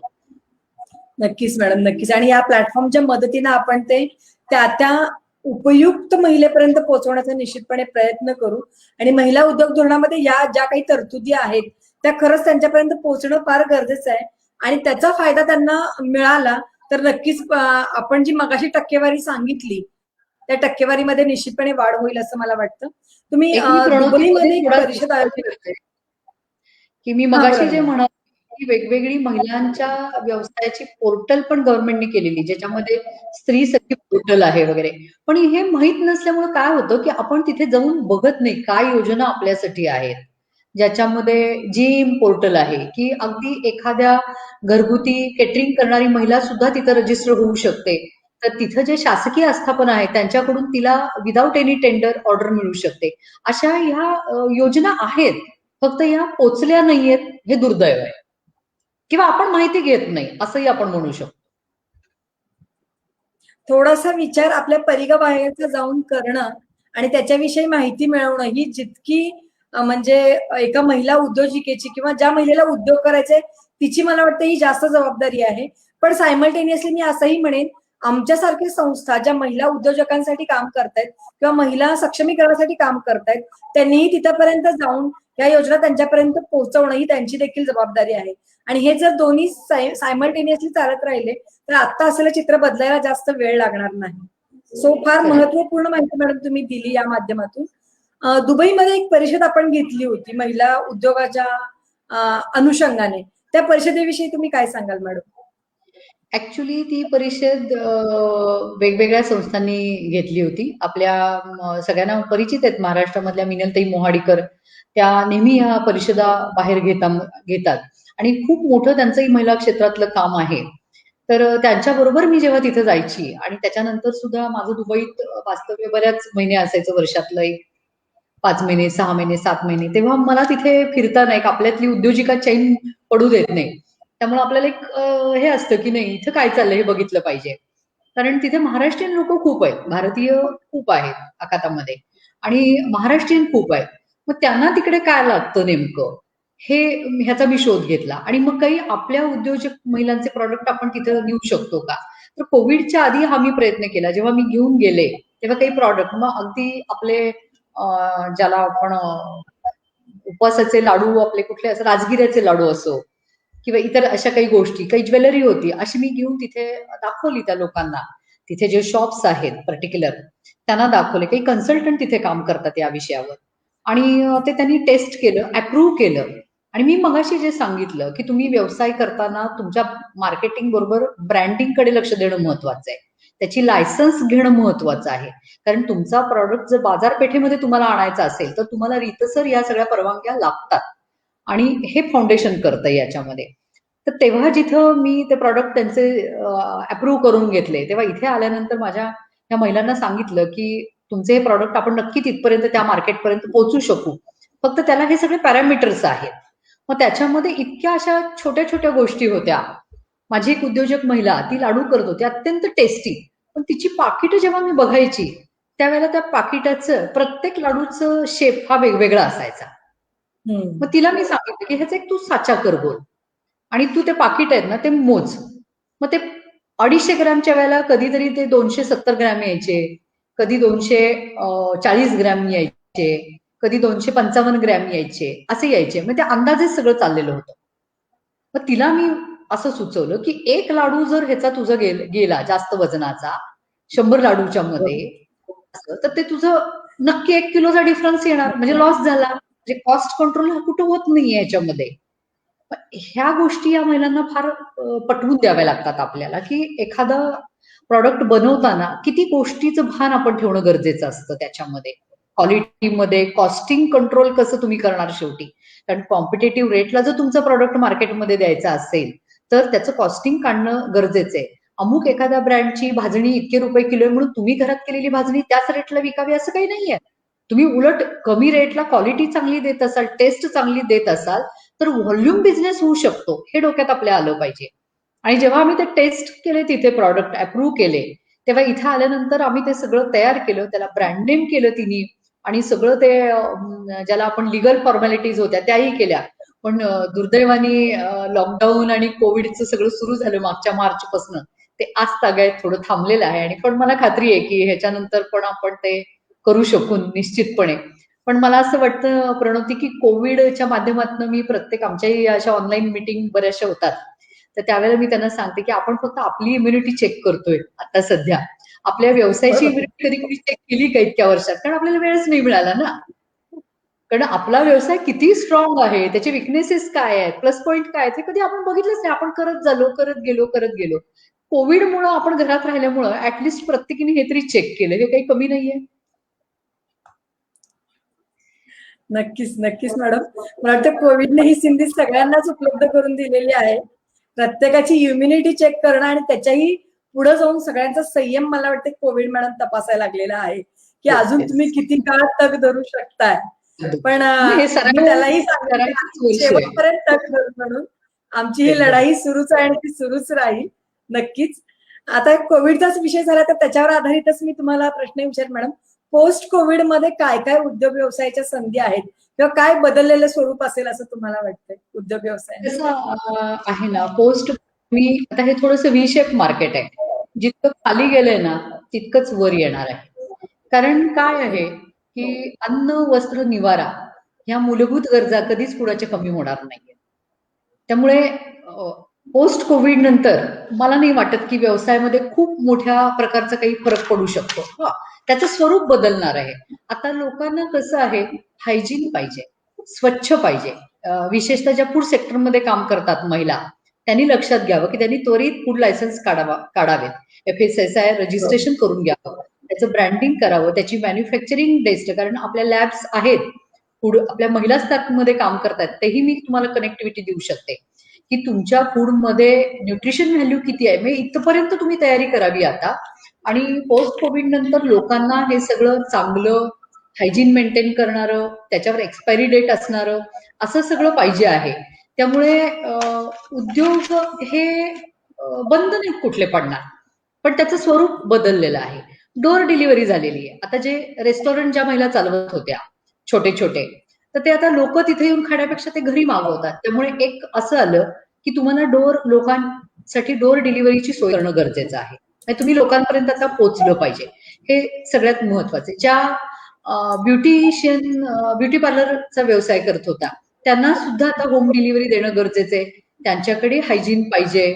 Speaker 1: नक्कीच मॅडम, नक्कीच. आणि या प्लॅटफॉर्मच्या मदतीनं आपण ते त्या उपयुक्त महिलेपर्यंत पोहोचवण्याचा निश्चितपणे प्रयत्न करू आणि महिला उद्योग धोरणामध्ये या ज्या काही तरतुदी आहेत त्या खरंच त्यांच्यापर्यंत पोहोचणं फार गरजेचं आहे आणि त्याचा फायदा त्यांना मिळाला तर नक्कीच आपण जी मगाशी टक्केवारी सांगितली त्या टक्केवारीमध्ये निश्चितपणे वाढ होईल असं मला वाटतं. तुम्ही
Speaker 2: एक मी
Speaker 1: दुबईमध्ये
Speaker 2: प्रणोतीमध्ये
Speaker 1: एक
Speaker 2: थोडा
Speaker 1: परिषद आयोजित
Speaker 2: करते की मी
Speaker 1: हा
Speaker 2: मगाशी
Speaker 1: बोला
Speaker 2: जे
Speaker 1: ना.
Speaker 2: म्हणाले की वेगवेगळी महिलांच्या व्यवसायाची पोर्टल पण गव्हर्नमेंटने केलेली ज्याच्यामध्ये स्त्री सखी पोर्टल आहे वगैरे. पण हे माहित नसल्यामुळे काय होतं की आपण तिथे जाऊन बघत नाही काय योजना आपल्यासाठी आहेत. ज्याच्यामध्ये जिम पोर्टल आहे की अगदी एखाद्या घरगुती केटरिंग करणारी महिला सुद्धा तिथं रजिस्टर होऊ शकते. तर तिथं जे शासकीय आस्थापना आहे त्यांच्याकडून तिला विदाउट एनी टेंडर ऑर्डर मिळू शकते. अशा ह्या योजना आहेत. फक्त या पोचल्या नाहीयेत हे दुर्दैव आहे किंवा आपण माहिती घेत नाही असंही आपण म्हणू शकतो.
Speaker 1: थोडासा विचार आपल्या परिघाबाहेरचा जाऊन करणं आणि त्याच्याविषयी माहिती मिळवणं ही जितकी म्हणजे एका महिला उद्योजिकेची किंवा ज्या महिलेला उद्योग करायचे तिची मला वाटतं ही जास्त जबाबदारी आहे. पण सायमल्टेनियसली मी असंही म्हणेन आमच्यासारखी संस्था ज्या महिला उद्योजकांसाठी काम करतायत किंवा महिला सक्षमीकरणासाठी काम करतायत त्यांनीही तिथपर्यंत जाऊन या योजना त्यांच्यापर्यंत पोहोचवणं ही त्यांची देखील जबाबदारी आहे. आणि हे जर दोन्ही सायमल्टेनियसली चालत राहिले तर आता असलेलं चित्र बदलायला जास्त वेळ लागणार नाही. सो फार महत्वपूर्ण माहिती मॅडम तुम्ही दिली या माध्यमातून. दुबईमध्ये एक परिषद आपण घेतली होती महिला उद्योगाच्या अनुषंगाने, त्या परिषदेविषयी तुम्ही काय सांगाल मॅडम?
Speaker 2: ऍक्च्युली ती परिषद वेगवेगळ्या संस्थांनी घेतली होती. आपल्या सगळ्यांना परिचित आहेत महाराष्ट्रामधल्या मिनलताई मोहाडीकर, त्या नेहमी ह्या परिषदा बाहेर घेतात आणि खूप मोठं त्यांचंही महिला क्षेत्रातलं काम आहे. तर त्यांच्याबरोबर मी जेव्हा तिथे जायची आणि त्याच्यानंतर सुद्धा माझं दुबईत वास्तव्य बऱ्याच महिने असायचं, वर्षातलं एक 5 महिने, 6 महिने, 7 महिने, तेव्हा मला तिथे फिरताना एक आपल्यातली उद्योजिका चैन पडू देत नाही. त्यामुळे आपल्याला एक हे असतं की नाही इथं काय चाललंय हे बघितलं पाहिजे. कारण तिथे महाराष्ट्रीयन लोक खूप आहेत, भारतीय खूप आहेत आखातामध्ये आणि महाराष्ट्रीयन खूप आहेत. मग त्यांना तिकडे काय लागतं नेमकं हे ह्याचा मी शोध घेतला आणि मग काही आपल्या उद्योजक महिलांचे प्रॉडक्ट आपण तिथे नेऊ शकतो का. तर कोविडच्या आधी हा मी प्रयत्न केला. जेव्हा मी घेऊन गेले तेव्हा काही प्रॉडक्ट मग अगदी आपले ज्याला आपण उपवासाचे लाडू आपले कुठले असं राजगिऱ्याचे लाडू असो किंवा इतर अशा काही गोष्टी, काही ज्वेलरी होती अशी मी घेऊन तिथे दाखवली त्या लोकांना. तिथे जे शॉप्स आहेत पर्टिक्युलर त्यांना दाखवले. काही कन्सल्टंट तिथे काम करतात या विषयावर आणि ते त्यांनी टेस्ट केलं, अप्रूव्ह केलं. आणि मी मगाशी जे सांगितलं की तुम्ही व्यवसाय करताना तुमच्या मार्केटिंग बरोबर ब्रँडिंग कडे लक्ष देणं महत्वाचं आहे. त्याची लायसन्स घेणं महत्वाचं आहे. कारण तुमचा प्रॉडक्ट जर बाजारपेठेमध्ये तुम्हाला आणायचा असेल तर तुम्हाला रीतसर या सगळ्या परवानग्या लागतात आणि हे फाउंडेशन करतं याच्यामध्ये. तर तेव्हा जिथं मी ते प्रॉडक्ट त्यांचे अप्रूव्ह करून घेतले तेव्हा इथे आल्यानंतर माझ्या या महिलांना सांगितलं की तुमचे हे प्रॉडक्ट आपण नक्की तिथपर्यंत त्या मार्केटपर्यंत पोहोचू शकू, फक्त त्याला हे सगळे पॅरामीटर्स आहेत. मग त्याच्यामध्ये इतक्या अशा छोट्या छोट्या गोष्टी होत्या. माझी एक उद्योजक महिला ती लाडू करत होती अत्यंत टेस्टी, पण तिची पाकिटं जेव्हा मी बघायची त्यावेळेला त्या पाकिटाचं प्रत्येक लाडूचं शेप हा वेगवेगळा असायचा. मग तिला मी सांगितलं की ह्याचा एक तू साचा कर बोल आणि तू ते पाकिट आहेत ना ते मोज. मग ते 250 ग्रॅमच्या वेळेला कधीतरी ते 270 ग्रॅम यायचे, कधी 240 ग्रॅम यायचे, कधी 255 ग्रॅम यायचे, असे यायचे. मग ते अंदाजेच सगळं चाललेलं होतं. मग तिला मी असं सुचवलं की एक लाडू जर ह्याचा तुझा गेला जास्त वजनाचा 100 लाडूच्या मध्ये तर ते तुझं नक्की 1 किलोचा डिफरन्स येणार, म्हणजे लॉस झाला. म्हणजे कॉस्ट कंट्रोल हा कुठं होत नाहीये याच्यामध्ये. ह्या गोष्टी या महिलांना फार पटवून द्याव्या लागतात आपल्याला की एखादा प्रॉडक्ट बनवताना किती गोष्टीचं भान आपण ठेवणं गरजेचं असतं त्याच्यामध्ये. क्वालिटीमध्ये कॉस्टिंग कंट्रोल कसं तुम्ही करणार शेवटी. कारण कॉम्पिटेटिव्ह रेटला जर तुमचं प्रॉडक्ट मार्केटमध्ये द्यायचं असेल तर त्याचं कॉस्टिंग काढणं गरजेचं आहे. अमुक एखाद्या ब्रँडची भाजणी इतके रुपये किलो आहे म्हणून तुम्ही घरात केलेली भाजणी त्याच रेटला विकावी असं काही नाहीये. तुम्ही उलट कमी रेटला क्वालिटी चांगली देत असाल, टेस्ट चांगली देत असाल तर व्हॉल्यूम बिझनेस होऊ शकतो, हे डोक्यात आपल्या आलं पाहिजे. आणि जेव्हा आम्ही ते टेस्ट केले तिथे प्रॉडक्ट अप्रूव्ह केले तेव्हा इथे आल्यानंतर आम्ही ते सगळं तयार केलं, त्याला ब्रँड नेम केलं तिने आणि सगळं ते ज्याला आपण लिगल फॉर्मॅलिटीज होत्या त्याही केल्या. पण दुर्दैवाने लॉकडाऊन आणि कोविडचं सगळं सुरू झालं मागच्या मार्च पासून, ते आज तागायत थोडं थांबलेलं आहे. आणि पण मला खात्री आहे की ह्याच्यानंतर पण आपण ते करू शकू निश्चितपणे. पण मला असं वाटतं प्रणोती की कोविडच्या माध्यमातून मी प्रत्येक आमच्याही अशा ऑनलाईन मीटिंग बऱ्याचशा होतात तर त्यावेळेला मी त्यांना सांगते की आपण फक्त आपली इम्युनिटी चेक करतोय आता सध्या. आपल्या व्यवसायाची इम्युनिटी कधी कोणी चेक केली का इतक्या वर्षात, कारण आपल्याला वेळच नाही मिळाला ना. कारण आपला व्यवसाय किती स्ट्रॉंग आहे, त्याचे विकनेसेस काय आहेत, प्लस पॉईंट काय आहेत, हे कधी आपण बघितलंच नाही. आपण करत गेलो. कोविडमुळे आपण घरात राहिल्यामुळं ऍटलिस्ट प्रत्येकीने हे तरी चेक केलं, हे काही कमी नाहीये.
Speaker 1: नक्कीच नक्कीच मॅडम. मला वाटतं कोविडने ही संधी सगळ्यांनाच उपलब्ध करून दिलेली आहे. प्रत्येकाची इम्युनिटी चेक करणं आणि त्याच्याही पुढे जाऊन सगळ्यांचा संयम मला वाटतं कोविड मॅडम तपासायला लागलेला आहे की अजून तुम्ही किती काळ तग धरू शकताय. पण मी त्यालाही सांगते शेवटपर्यंत तग धरू म्हणून. आमची ही लढाई सुरूच आहे आणि ती सुरूच राहील नक्कीच. आता कोविडचाच विषय झाला तर त्याच्यावर आधारितच मी तुम्हाला प्रश्न विचार मॅडम. पोस्ट कोविड मध्ये काय काय उद्योग व्यवसायाच्या संधी आहेत किंवा काय बदललेलं स्वरूप असेल असं तुम्हाला वाटतंय उद्योग व्यवसाय?
Speaker 2: कसं आहे ना, पोस्ट मी आता हे थोडंसं व्ही शेप मार्केट आहे. जितकं खाली गेलंय ना तितकंच वर येणार आहे. कारण काय आहे की अन्न, वस्त्र, निवारा ह्या मूलभूत गरजा कधीच कुणाच्या कमी होणार नाहीये. त्यामुळे पोस्ट कोविड नंतर मला नाही वाटत की व्यवसायामध्ये खूप मोठ्या प्रकारचा काही फरक पडू शकतो. त्याचं स्वरूप बदलणार आहे. आता लोकांना कसं आहे, हायजीन पाहिजे, स्वच्छ पाहिजे. विशेषतः ज्या फूड सेक्टरमध्ये काम करतात महिला, त्यांनी लक्षात घ्यावं की त्यांनी त्वरित फूड लायसन्स काढावेत. FSSAI रजिस्ट्रेशन करून घ्यावं, त्याचं ब्रँडिंग करावं, त्याची मॅन्युफॅक्चरिंग टेस्ट, कारण आपल्या लॅब्स आहेत, फूड आपल्या महिला स्टाफमध्ये काम करतात, तेही मी तुम्हाला कनेक्टिव्हिटी देऊ शकते की तुमच्या फूडमध्ये न्यूट्रिशन व्हॅल्यू किती आहे, म्हणजे इथपर्यंत तुम्ही तयारी करावी आता. आणि पोस्ट कोविड नंतर लोकांना हे सगळं चांगलं हायजीन मेंटेन करणारं, त्याच्यावर एक्सपायरी डेट असणारं असं सगळं पाहिजे आहे. त्यामुळे उद्योग हे बंद नाही कुठले पडणार, पण त्याचं स्वरूप बदललेलं आहे. डोअर डिलिव्हरी झालेली आहे. आता जे रेस्टॉरंट ज्या महिला चालवत होत्या छोटे छोटे, तर ते आता लोक तिथे येऊन खाण्यापेक्षा ते घरी मागवतात. त्यामुळे एक असं आलं की तुम्हाला लोकांसाठी डोअर डिलिव्हरीची सोय करणं गरजेचं आहे. तुम्ही लोकांपर्यंत आता पोहोचलं पाहिजे, हे सगळ्यात महत्वाचं. ज्या ब्युटी पार्लरचा व्यवसाय करत होता त्यांना सुद्धा आता होम डिलिव्हरी देणं गरजेचं आहे. त्यांच्याकडे हायजीन पाहिजे,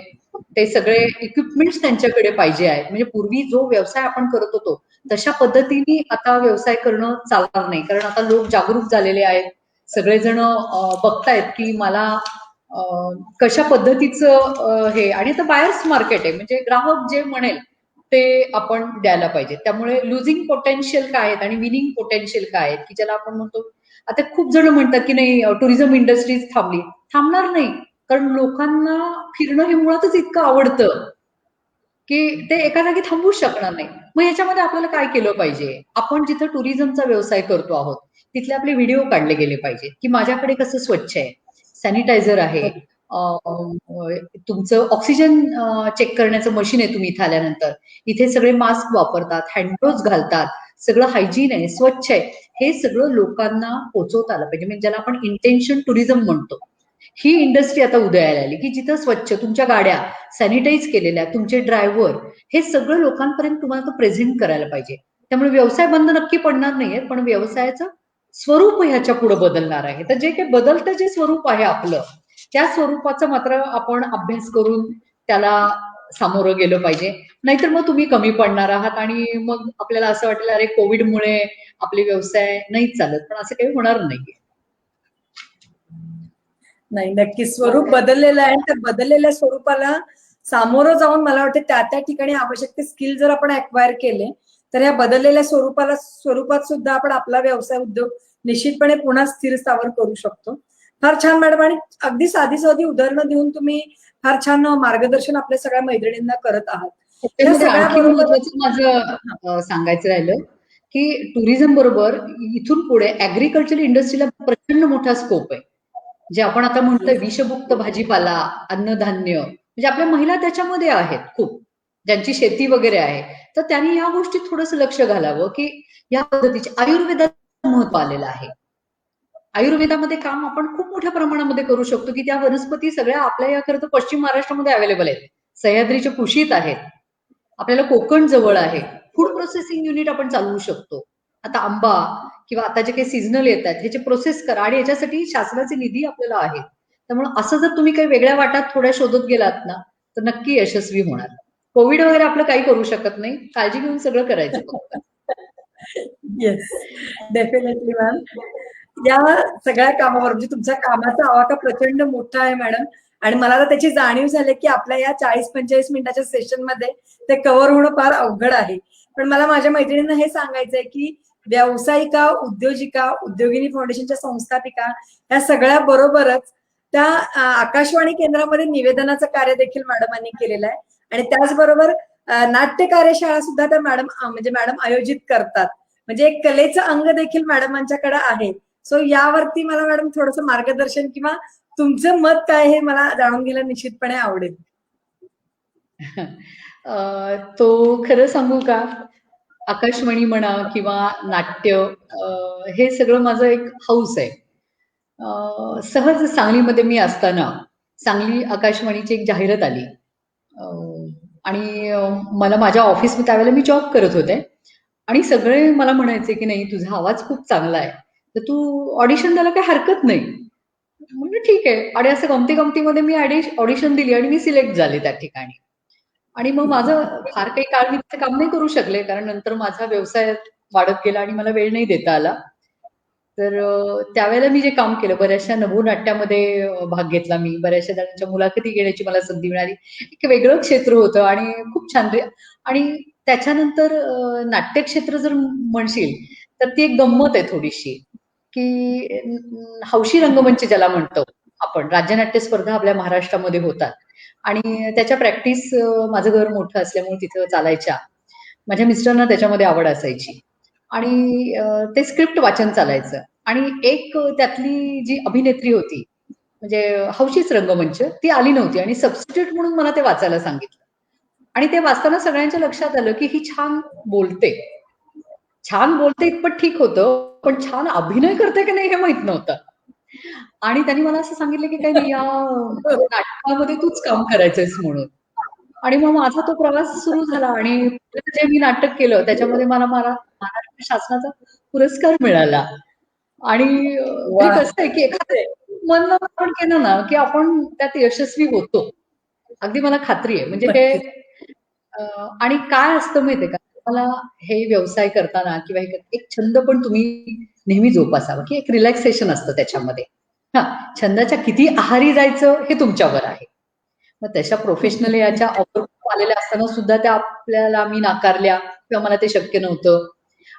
Speaker 2: ते सगळे इक्विपमेंट्स त्यांच्याकडे पाहिजे आहेत. म्हणजे पूर्वी जो व्यवसाय आपण करत होतो तशा पद्धतीने आता व्यवसाय करणं चालणार नाही, कारण आता लोक जागरूक झालेले आहेत. सगळेजण बघतायत की मला कशा पद्धतीचं हे, आणि आता बायर्स मार्केट आहे, म्हणजे ग्राहक जे म्हणेल ते आपण द्यायला पाहिजे. त्यामुळे लुझिंग पोटेन्शियल काय आहेत आणि विनिंग पोटेन्शियल काय आहेत, की ज्याला आपण म्हणतो. आता खूप जण म्हणतात की नाही टुरिझम इंडस्ट्रीज थांबली. थांबणार नाही, कारण लोकांना फिरणं हे मुळातच इतकं आवडतं की ते एका जागी थांबू शकणार नाही. मग याच्यामध्ये आपल्याला काय केलं पाहिजे, आपण जिथं टुरिझमचा व्यवसाय करतो आहोत तिथले आपले व्हिडिओ काढले गेले पाहिजे की माझ्याकडे कसं स्वच्छ आहे, सॅनिटायझर आहे, तुमचं ऑक्सिजन चेक करण्याचं मशीन आहे, तुम्ही इथे आल्यानंतर इथे सगळे मास्क वापरतात, हँडग्लोव्स घालतात, सगळं हायजीन आहे, स्वच्छ आहे, हे सगळं लोकांना पोहोचवता आलं पाहिजे. म्हणजे ज्याला आपण इंटेन्शन टुरिझम म्हणतो, ही इंडस्ट्री आता उदयाला आली की जिथं स्वच्छ, तुमच्या गाड्या सॅनिटाईज केलेल्या, तुमचे ड्रायव्हर, हे सगळं लोकांपर्यंत तुम्हाला प्रेझेंट करायला पाहिजे. त्यामुळे व्यवसाय बंद नक्की पडणार नाहीये, पण व्यवसायाचं स्वरूप ह्याच्या पुढे बदलणार आहे. तर जे काही बदलतं जे स्वरूप आहे आपलं, त्या स्वरूपाचा मात्र आपण अभ्यास करून त्याला सामोरं गेलं पाहिजे. नाहीतर मग तुम्ही कमी पडणार आहात आणि मग आपल्याला असं वाटेल अरे कोविडमुळे आपले व्यवसाय नाहीच चालत, पण असं काही होणार नाहीये.
Speaker 1: नाही, नक्की स्वरूप बदललेलं आहे. त्या बदललेल्या स्वरूपाला सामोरं जाऊन मला वाटतं त्या त्या ठिकाणी आवश्यक ते स्किल जर आपण अक्वायर केले तर या बदललेल्या स्वरूपात सुद्धा आपण आपला व्यवसाय उद्योग निश्चितपणे पुन्हा स्थिर स्थावर करू शकतो. फार छान मॅडम, आणि अगदी साधी साधी उदाहरणं देऊन तुम्ही फार छान मार्गदर्शन आपल्या सगळ्या मैत्रिणींना करत आहात.
Speaker 2: त्याच्यामध्ये आणखी महत्वाचं माझं सांगायचं राहिलं की टुरिझम बरोबर इथून पुढे ऍग्रिकल्चर इंडस्ट्रीला प्रचंड मोठा स्कोप आहे. जे आपण आता म्हणतोय विषमुक्त भाजीपाला, अन्नधान्य, म्हणजे आपल्या महिला त्याच्यामध्ये आहेत खूप, ज्यांची शेती वगैरे आहे, तर त्यांनी या गोष्टीत थोडंसं लक्ष घालावं की या पद्धतीचे आयुर्वेदाचं महत्व आलेलं आहे. आयुर्वेदामध्ये काम आपण खूप मोठ्या प्रमाणामध्ये करू शकतो की त्या वनस्पती सगळ्या आपल्या या खरं तर पश्चिम महाराष्ट्रामध्ये अवेलेबल आहेत, सह्याद्रीच्या कुशीत आहेत, आपल्याला कोकण जवळ आहे. फूड प्रोसेसिंग युनिट आपण चालवू शकतो. आता आंबा किंवा आता जे काही सीझनल येतात ह्याचे प्रोसेस करा, आणि याच्यासाठी शासनाचे निधी आपल्याला आहे. त्यामुळे असं जर तुम्ही काही वेगळ्या वाटात थोड्या शोधत गेलात ना तर नक्की यशस्वी होणार. कोविड वगैरे आपलं काही करू शकत नाही, काळजी घेऊन सगळं करायचं फक्त.
Speaker 1: Yes, definitely ma'am. या सगळ्या कामावर म्हणजे तुमच्या कामाचा आवाका प्रचंड मोठा आहे मॅडम, आणि मला तर त्याची जाणीव झाली की आपल्या या 40-45 मिनिटाच्या सेशन मध्ये ते कव्हर होणं फार अवघड आहे. पण मला माझ्या मैत्रिणींना हे सांगायचंय की व्यावसायिका, उद्योजिका, उद्योगिनी फाउंडेशनच्या संस्थापिका या सगळ्या बरोबरच त्या आकाशवाणी केंद्रामध्ये निवेदनाचं कार्य देखील मॅडमांनी केलेलं आहे, आणि त्याचबरोबर नाट्य कार्यशाळा सुद्धा त्या मॅडम आयोजित करतात. म्हणजे एक कलेचं अंग देखील मॅडमांच्याकडे आहे. सो यावरती मला मॅडम थोडंसं मार्गदर्शन किंवा तुमचं मत काय हे मला जाणून घ्यायला निश्चितपणे आवडेल.
Speaker 2: तो खरं सांगू का, आकाशवाणी म्हणा किंवा नाट्य, हे सगळं माझं एक हौस आहे. सहज सांगलीमध्ये मी असताना सांगली आकाशवाणीची एक जाहिरात आली. अ, आणि मला माझ्या ऑफिस त्यावेळेला मी जॉब करत होते आणि सगळे मला म्हणायचे की नाही तुझा आवाज खूप चांगला आहे, तर तू ऑडिशन द्यायला काही हरकत नाही. म्हणलं ठीक आहे. आणि असं गमती-गमतीमध्ये मी ऑडिशन दिली आणि मी सिलेक्ट झाले त्या ठिकाणी. आणि मग माझं फार काही काळ मी तिथे काम नाही करू शकले, कारण नंतर माझा व्यवसाय वाढत गेला आणि मला वेळ नाही देता आला. तर त्यावेळेला मी जे काम केलं, बऱ्याचशा नभोनाट्यामध्ये भाग घेतला मी. बऱ्याचशा जणांच्या मुलाखती घेण्याची मला संधी मिळाली. एक वेगळं क्षेत्र होतं आणि खूप छान आणि त्याच्यानंतर नाट्यक्षेत्र जर म्हणशील, तर ती एक गंमत आहे थोडीशी, की हौशी रंगमंच ज्याला म्हणतो आपण. राज्यनाट्य स्पर्धा आपल्या महाराष्ट्रामध्ये होतात आणि त्याच्या प्रॅक्टिस, माझं घर मोठं असल्यामुळे तिथं चालायच्या. माझ्या मिस्टरांना त्याच्यामध्ये आवड असायची आणि ते स्क्रिप्ट वाचन चालायचं आणि एक त्यातली जी अभिनेत्री होती, म्हणजे हौशीच रंगमंच, ती आली नव्हती आणि सबस्टिट्यूट म्हणून मला ते वाचायला सांगितलं. आणि ते वाचताना सगळ्यांच्या लक्षात आलं, की ही छान बोलते. छान बोलते इतपत ठीक होतं, पण छान अभिनय करते की नाही हे माहित नव्हतं. आणि त्यांनी मला असं सांगितलं, की "काही नाही, या नाटकामध्ये तूच काम करायचंयस" म्हणून. आणि मग माझा तो प्रवास सुरू झाला आणि पुढे जे मी नाटक केलं त्याच्यामध्ये मला महाराष्ट्र शासनाचा पुरस्कार मिळाला. आणि म्हणजे
Speaker 1: वा.
Speaker 2: कसं आहे, की एखादं मन लावून आपण केलं ना, की आपण त्यात यशस्वी होतो. अगदी मला खात्री आहे. म्हणजे हे
Speaker 1: नक्कीच.
Speaker 2: आणि काय असतं माहितीये का? तुम्हाला हे व्यवसाय करताना किंवा एक छंद पण तुम्ही नेहमी जोपासावा, की एक रिलॅक्सेशन असतं त्याच्यामध्ये. हां, छंदाच्या किती आहारी जायचं हे तुमच्यावर आहे. मग तशा प्रोफेशनल याच्या ऑफर आलेल्या असताना सुद्धा त्या आपल्याला मी नाकारल्या किंवा मला ते शक्य नव्हतं.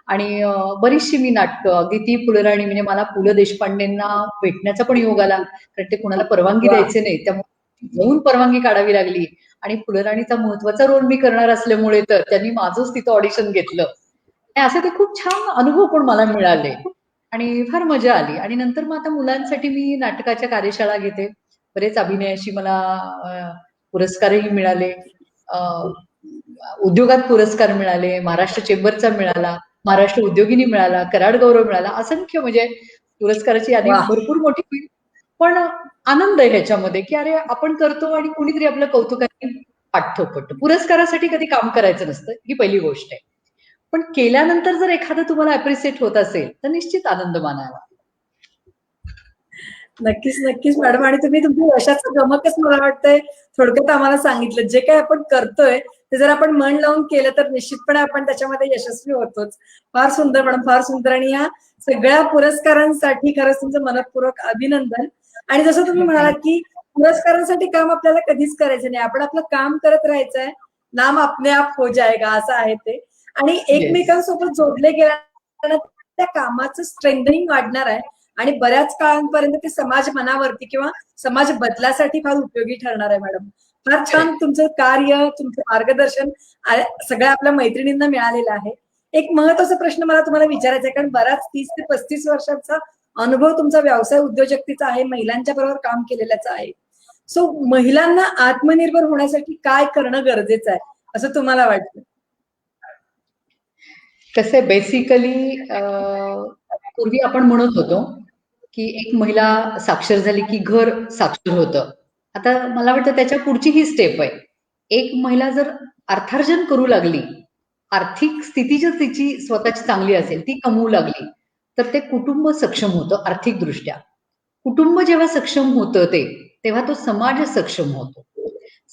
Speaker 2: आणि बरीचशी मी नाटकं, अगदी ती पुलराणी, म्हणजे मला पु. ल. देशपांडेंना भेटण्याचा पण योग आला. कारण ते कुणाला परवानगी
Speaker 1: वा.
Speaker 2: द्यायचे नाही. त्यामुळे जाऊन परवानगी काढावी लागली. आणि पुलराणीचा महत्वाचा रोल मी करणार असल्यामुळे तर त्यांनी माझंच तिथं ऑडिशन घेतलं. आणि असे ते खूप छान अनुभव पण मला मिळाले आणि फार मजा आली. आणि नंतर मग आता मुलांसाठी मी नाटकाच्या कार्यशाळा घेते. बरेच अभिनयाशी मला पुरस्कारही मिळाले. अ, उद्योगात पुरस्कार मिळाले, महाराष्ट्र चेंबरचा मिळाला, महाराष्ट्र उद्योगिनी मिळाला, कराड गौरव मिळाला. असंख्य म्हणजे पुरस्काराची यादी
Speaker 1: वा.
Speaker 2: भरपूर मोठी होईल. पण आनंद आहे ह्याच्यामध्ये, की अरे आपण करतो आणि कोणीतरी आपलं कौतुकाने पाठतो पडतं. पुरस्कारासाठी कधी काम करायचं नसतं, ही पहिली गोष्ट आहे. पण केल्यानंतर जर एखादं तुम्हाला अप्रिशिएट होत असेल, तर निश्चित आनंद मानावा.
Speaker 1: नक्कीच, नक्कीच मॅडम. आणि तुम्ही तुमच्या यशाचं गमकच मला वाटतंय थोडक्यात आम्हाला सांगितलं. जे काही आपण करतोय ते जर आपण मन लावून केलं तर निश्चितपणे आपण त्याच्यामध्ये यशस्वी होतोच. फार सुंदर मॅडम, फार सुंदर. आणि या सगळ्या पुरस्कारांसाठी खरंच तुमचं मनःपूर्वक अभिनंदन. आणि जसं तुम्ही म्हणालात, की पुरस्कारांसाठी काम आपल्याला कधीच करायचं नाही. आपण आपलं काम करत राहायचंय. नाम अपने आप हो जाएगा असं आहे ते. आणि
Speaker 2: येस.
Speaker 1: एकमेकांसोबत जोडले गेल्यानं त्या कामाचं स्ट्रेंथनिंग वाढणार आहे. आणि बऱ्याच काळापर्यंत ते समाज मनावरती किंवा समाज बदलासाठी फार उपयोगी ठरणार आहे मॅडम. फार छान
Speaker 2: करेक्ट.
Speaker 1: तुमचं कार्य, तुमचं मार्गदर्शन सगळ्या आपल्या मैत्रिणींना मिळालेलं आहे. एक महत्वाचा प्रश्न मला तुम्हाला विचारायचा आहे, कारण बराच 30 ते 35 वर्षांचा अनुभव तुमचा व्यवसाय उद्योजकतेचा आहे, महिलांच्या बरोबर काम केलेल्याचा आहे. सो महिलांना आत्मनिर्भर होण्यासाठी काय करणं गरजेचं आहे असं तुम्हाला वाटतं?
Speaker 2: कसं आहे बेसिकली, पूर्वी आपण म्हणत होतो, की एक महिला साक्षर झाली की घर साक्षर होतं. आता मला वाटतं त्याच्या पुढची ही स्टेप आहे. एक महिला जर अर्थार्जन करू लागली, आर्थिक स्थिती जर तिची स्वतःची चांगली असेल, ती कमवू लागली, तर ते कुटुंब सक्षम होतं आर्थिकदृष्ट्या. कुटुंब जेव्हा सक्षम होतं तेव्हा तो समाज सक्षम होतो.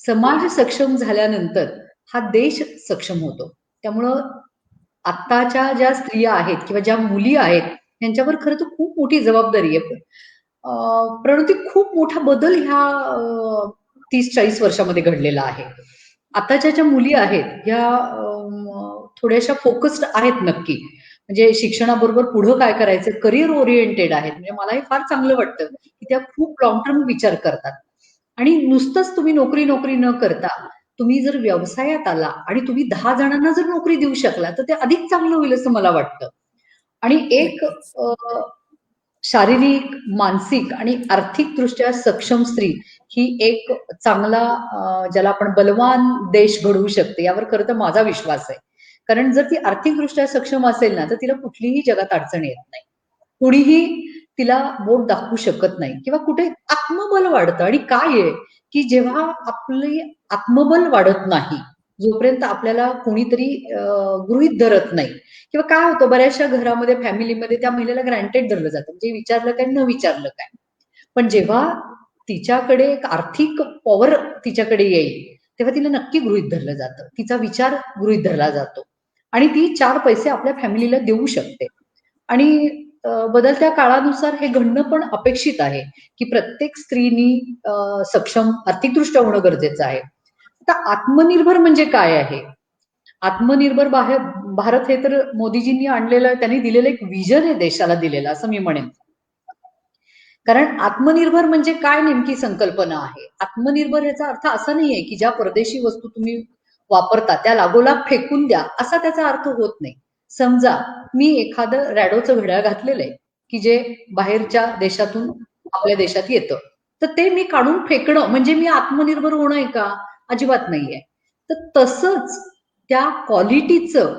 Speaker 2: समाज सक्षम झाल्यानंतर हा देश सक्षम होतो. त्यामुळं आत्ताच्या ज्या स्त्रिया आहेत किंवा ज्या मुली आहेत, त्यांच्यावर खरं तर खूप मोठी जबाबदारी आहे. प्रणोती, खूप मोठा बदल ह्या 30-40 वर्षामध्ये घडलेला आहे. आताच्या ज्या मुली आहेत, ह्या थोड्याशा फोकस्ड आहेत नक्की. म्हणजे शिक्षणाबरोबर पुढं काय करायचं, करिअर ओरिएंटेड आहेत. म्हणजे मलाही फार चांगलं वाटतं, की त्या खूप लाँग टर्म विचार करतात. आणि नुसतंच तुम्ही नोकरी न करता तुम्ही जर व्यवसायात आला आणि तुम्ही 10 जणांना जर नोकरी देऊ शकला, तर ते अधिक चांगलं होईल असं मला वाटतं. आणि एक
Speaker 1: नक्कीच.
Speaker 2: शारीरिक, मानसिक आणि आर्थिकदृष्ट्या सक्षम स्त्री ही एक चांगला, ज्याला आपण बलवान देश घडवू शकते, यावर खरं तर माझा विश्वास आहे. कारण जर ती आर्थिकदृष्ट्या सक्षम असेल ना, तर तिला कुठलीही जगात अडचण येत नाही. कुणीही तिला बोट दाखवू शकत नाही किंवा कुठे आत्मबल वाढतं. आणि काय आहे, की जेव्हा आपली आत्मबल वाढत नाही, जोपर्यंत आपल्याला कोणीतरी गृहीत धरत नाही, किंवा काय होतं बऱ्याचशा घरामध्ये, फॅमिलीमध्ये त्या महिलेला ग्रँटेड धरलं जातं, म्हणजे विचारलं काय न विचारलं काय. पण जेव्हा तिच्याकडे एक आर्थिक पॉवर तिच्याकडे येईल, तेव्हा तिला नक्की गृहीत धरलं जातं, तिचा विचार गृहीत धरला जातो आणि ती 4 पैसे आपल्या फॅमिलीला देऊ शकते. आणि बदलत्या काळानुसार हे घडणं पण अपेक्षित आहे, की प्रत्येक स्त्रीनी सक्षम आर्थिकदृष्ट्या होणं गरजेचं आहे. आता आत्मनिर्भर म्हणजे काय आहे? आत्मनिर्भर भारत हे तर मोदीजींनी आणलेलं, त्यांनी दिलेलं एक विजन आहे देशाला दिलेलं, असं मी म्हणेन. कारण आत्मनिर्भर म्हणजे काय नेमकी संकल्पना आहे? आत्मनिर्भर याचा अर्थ असा नाहीये की ज्या परदेशी वस्तू तुम्ही वापरता त्या लागोलाग फेकून द्या, असा त्याचा अर्थ होत नाही. समजा मी एखादं रॅडोचं घड्याळ घातलेलं आहे, की जे बाहेरच्या देशातून आपल्या देशात येतं, तर ते मी काढून फेकणं म्हणजे मी आत्मनिर्भर होणं आहे का? अजिबात नाहीये. तर तसंच त्या क्वालिटीचं,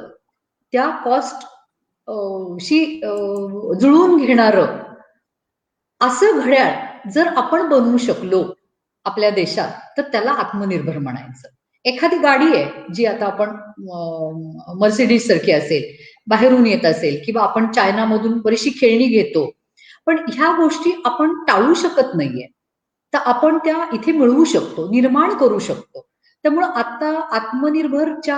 Speaker 2: त्या कॉस्ट शी जुळवून घेणारं असं घड्याळ जर आपण बनवू शकलो आपल्या देशात, तर त्याला आत्मनिर्भर म्हणायचं. एखादी गाडी आहे जी आता आपण मर्सिडीज सारखी असेल, बाहेरून येत असेल, किंवा आपण चायनामधून बरीचशी खेळणी घेतो, पण ह्या गोष्टी आपण टाळू शकत नाहीये, तर आपण त्या इथे मिळवू शकतो, निर्माण करू शकतो. त्यामुळं आता आत्मनिर्भरच्या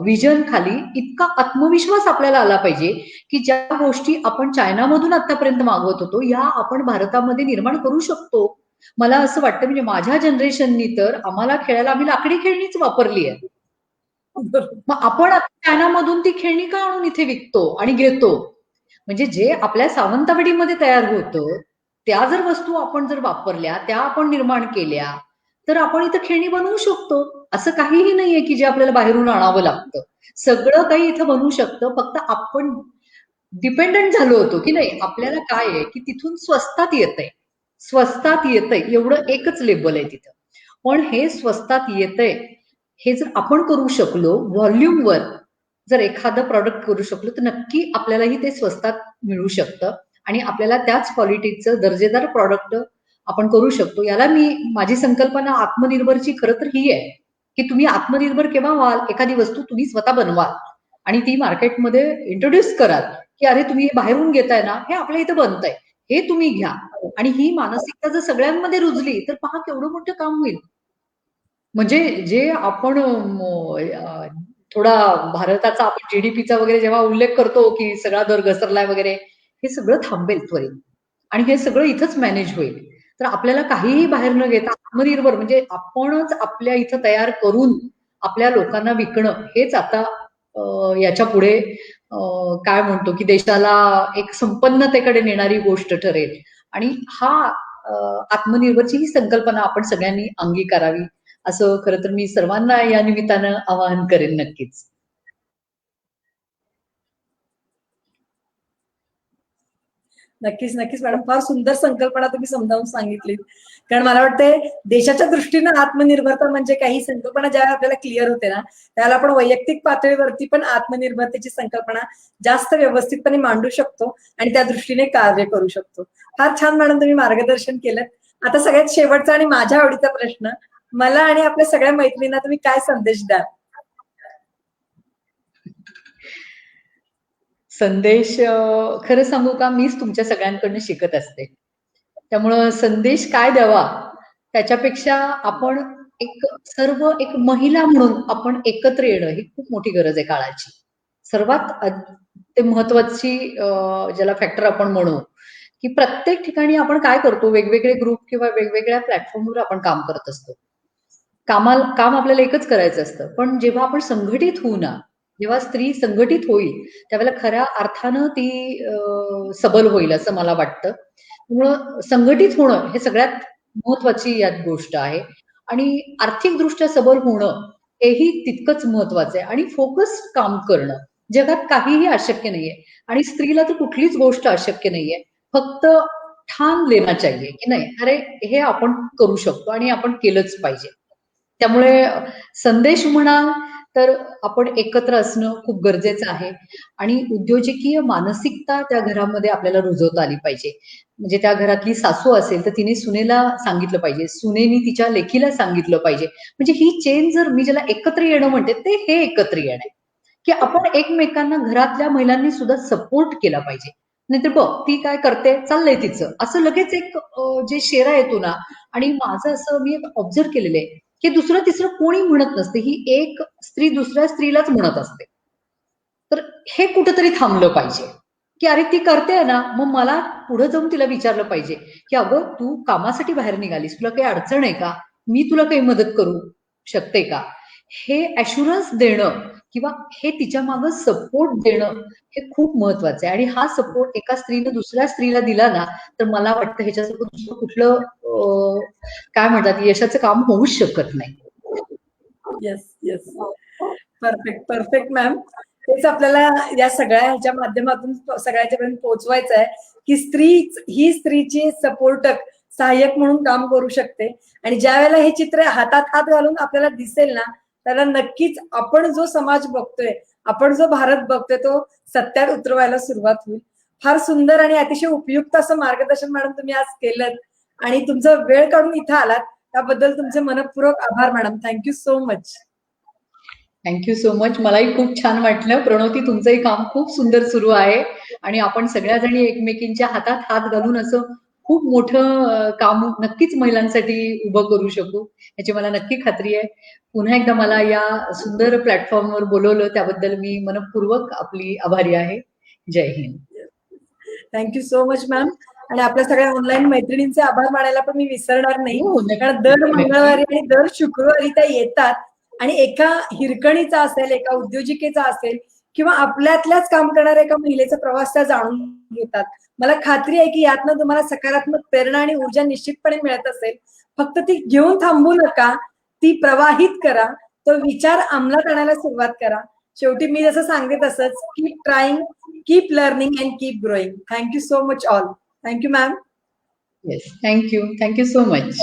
Speaker 2: विजन खाली इतका आत्मविश्वास आपल्याला आला पाहिजे, की ज्या गोष्टी आपण चायनामधून आतापर्यंत मागवत होतो, या आपण भारतामध्ये निर्माण करू शकतो. मला असं वाटतं, म्हणजे माझ्या जनरेशननी तर आम्हाला खेळायला आम्ही लाकडी खेळणीच वापरली आहे. मग आपण आता चायनामधून ती खेळणी का आणून इथे विकतो आणि घेतो? म्हणजे जे आपल्या सावंतवाडीमध्ये तयार होतं, त्या जर वस्तू आपण जर वापरल्या, त्या आपण निर्माण केल्या, तर आपण इथं खेळणी बनवू शकतो. असं काहीही नाहीये की जे आपल्याला बाहेरून आणावं लागतं. सगळं काही इथं बनवू शकतं. फक्त आपण डिपेंडंट झालो होतो, की नाही आपल्याला काय आहे, की तिथून स्वस्तात येतंय. स्वस्तात येतंय एवढं एकच लेबल आहे तिथं. पण हे स्वस्तात येतंय, हे जर आपण करू शकलो, व्हॉल्यूमवर जर एखादं प्रॉडक्ट करू शकलो, तर नक्की आपल्यालाही ते स्वस्तात मिळू शकतं आणि आपल्याला त्याच क्वालिटीचं दर्जेदार प्रॉडक्ट आपण करू शकतो. याला माझी संकल्पना आत्मनिर्भरची खरं तर ही आहे, की तुम्ही आत्मनिर्भर केव्हा व्हाल? एखादी वस्तू तुम्ही स्वतः बनवाल आणि ती मार्केटमध्ये इंट्रोड्यूस कराल, की अरे तुम्ही हे बाहेरून घेताय ना, हे आपल्या इथं बनतंय. हे तुम्ही घ्या. आणि ही मानसिकता जर सगळ्यांमध्ये रुजली, तर पहा केवढं मोठं काम होईल. म्हणजे जे आपण थोडा भारताचा आपण जीडीपीचा वगैरे जेव्हा उल्लेख करतो, की सगळा दर घसरलाय वगैरे, हे सगळं थांबेल त्वरित. आणि हे सगळं इथंच मॅनेज होईल. तर आपल्याला काहीही बाहेर न घेता आत्मनिर्भर म्हणजे आपणच आपल्या इथं तयार करून आपल्या लोकांना विकणं, हेच आता याच्या पुढे काय म्हणतो, की देशाला एक संपन्नतेकडे नेणारी गोष्ट ठरेल. आणि हा आत्मनिर्भरची ही संकल्पना आपण सगळ्यांनी अंगीकारावी, असं खरं तर मी सर्वांना या निमित्तानं आवाहन करेन नक्कीच.
Speaker 1: नक्कीच, नक्कीच मॅडम. फार सुंदर संकल्पना तुम्ही समजावून सांगितलीत. कारण मला वाटतंय देशाच्या दृष्टीनं आत्मनिर्भरता म्हणजे काही संकल्पना ज्या आपल्याला क्लिअर होते ना, त्याला आपण वैयक्तिक पातळीवरती पण आत्मनिर्भरतेची संकल्पना जास्त व्यवस्थितपणे मांडू शकतो आणि त्या दृष्टीने कार्य करू शकतो. फार छान मॅडम तुम्ही मार्गदर्शन केलं. आता सगळ्यात शेवटचा आणि माझ्या आवडीचा प्रश्न, मला आणि आपल्या सगळ्या मैत्रिणींना तुम्ही काय संदेश द्याल?
Speaker 2: संदेश खरं सांगू का, मीच तुमच्या सगळ्यांकडनं शिकत असते. त्यामुळं संदेश काय द्यावा, त्याच्यापेक्षा आपण एक महिला म्हणून आपण एकत्र येणं ही खूप मोठी गरज आहे काळाची. सर्वात ते महत्वाची ज्याला फॅक्टर आपण म्हणू, की प्रत्येक ठिकाणी आपण काय करतो, वेगवेगळे ग्रुप किंवा वेगवेगळ्या प्लॅटफॉर्मवर आपण काम करत असतो. काम आपल्याला एकच करायचं असतं. पण जेव्हा आपण संघटित होऊ ना, जेव्हा स्त्री संघटित होईल, त्यावेळेला खऱ्या अर्थानं ती सबल होईल असं मला वाटतं. त्यामुळं संघटित होणं हे सगळ्यात महत्वाची यात गोष्ट आहे. आणि आर्थिकदृष्ट्या सबल होणं हेही तितकंच महत्वाचं आहे. आणि फोकस काम करणं. जगात काहीही अशक्य नाहीये. आणि स्त्रीला तर कुठलीच गोष्ट अशक्य नाहीये. फक्त ठान लेना चाहिए, की नाही अरे हे आपण करू शकतो आणि आपण केलंच पाहिजे. त्यामुळे संदेश म्हणा तर आपण एकत्र असणं खूप गरजेचं आहे आणि उद्योजकीय मानसिकता त्या घरामध्ये आपल्याला रुजवता आली पाहिजे. म्हणजे त्या घरातली सासू असेल तर तिने सुनेला सांगितलं पाहिजे, सुनेनी तिच्या लेकीला सांगितलं पाहिजे. म्हणजे ही चेन जर मी ज्याला एकत्र येणं म्हणते ते हे एकत्र येणं आहे, की आपण एकमेकांना घरातल्या महिलांनी सुद्धा सपोर्ट केला पाहिजे. नाहीतर बघ ती काय करते चाललंय तिचं असं लगेच एक जे शेरा येतो ना. आणि माझं असं मी ऑब्झर्व केलेलं आहे की दुसरं तिसरं कोणी म्हणत नसते, ही एक स्त्री दुसऱ्या स्त्रीलाच म्हणत असते. तर हे कुठंतरी थांबलं पाहिजे, की अरे ती करते ना, मग मला पुढे जाऊन तिला विचारलं पाहिजे, की अगं तू कामासाठी बाहेर निघालीस, तुला काही अडचण आहे का? मी तुला काही मदत करू शकते का? हे ॲश्युरन्स देणं किंवा हे तिच्या मागं सपोर्ट देणं हे खूप महत्वाचं आहे. आणि हा सपोर्ट एका स्त्रीनं दुसऱ्या स्त्रीला दिला ना, तर मला वाटतं ह्याच्यासोबत दुसरं कुठलं काय म्हणतात यशाचं काम होऊच शकत नाही.
Speaker 1: Yes yes, perfect perfect ma'am. तेच आपल्याला या सगळ्या ह्याच्या माध्यमातून सगळ्याच्यापर्यंत पोहोचवायचं आहे की स्त्री ही स्त्रीची सपोर्टक सहाय्यक म्हणून काम करू शकते. आणि ज्या वेळेला हे चित्र हातात हात घालून आपल्याला दिसेल ना, त्याला नक्कीच आपण जो समाज बघतोय, आपण जो भारत बघतोय तो सत्यात उतरवायला सुरुवात होईल. फार सुंदर आणि अतिशय उपयुक्त असं मार्गदर्शन मॅडम तुम्ही आज केलं आणि तुमचा वेळ काढून इथं आलात त्याबद्दल तुमचे मनपूर्वक आभार madam. Thank you so much.
Speaker 2: Thank you so much. मलाही खूप छान वाटलं. प्रणवती तुमचंही काम खूप सुंदर सुरू आहे आणि आपण सगळ्या जणी एकमेकींच्या हातात हात घालून असं खूप मोठं काम नक्कीच महिलांसाठी उभं करू शकू याची मला नक्की खात्री आहे. पुन्हा एकदा मला या सुंदर प्लॅटफॉर्मवर बोलवलं त्याबद्दल मी मनपूर्वक आपली आभारी आहे. जय हिंद.
Speaker 1: Thank you so much ma'am. आणि आपल्या सगळ्या ऑनलाईन मैत्रिणींचे आभार मानायला पण मी विसरणार नाही,
Speaker 2: हो
Speaker 1: कारण दर
Speaker 2: नक्की
Speaker 1: मंगळवारी
Speaker 2: नक्की.
Speaker 1: आणि दर शुक्रवारी त्या येतात आणि एका हिरकणीचा असेल, एका उद्योजिकेचा असेल किंवा आपल्यातल्याच काम करणाऱ्या एका महिलेचा प्रवास त्या जाणून घेतात. मला खात्री आहे की यातनं तुम्हाला सकारात्मक प्रेरणा आणि ऊर्जा निश्चितपणे मिळत असेल. फक्त ती घेऊन थांबू नका, ती प्रवाहित करा, तो विचार अंमलात आणायला सुरुवात करा. शेवटी मी जसं सांगते तसंच, keep trying, keep learning and keep growing. Thank you so much all. Thank you ma'am.
Speaker 2: Yes thank you. Thank you so much.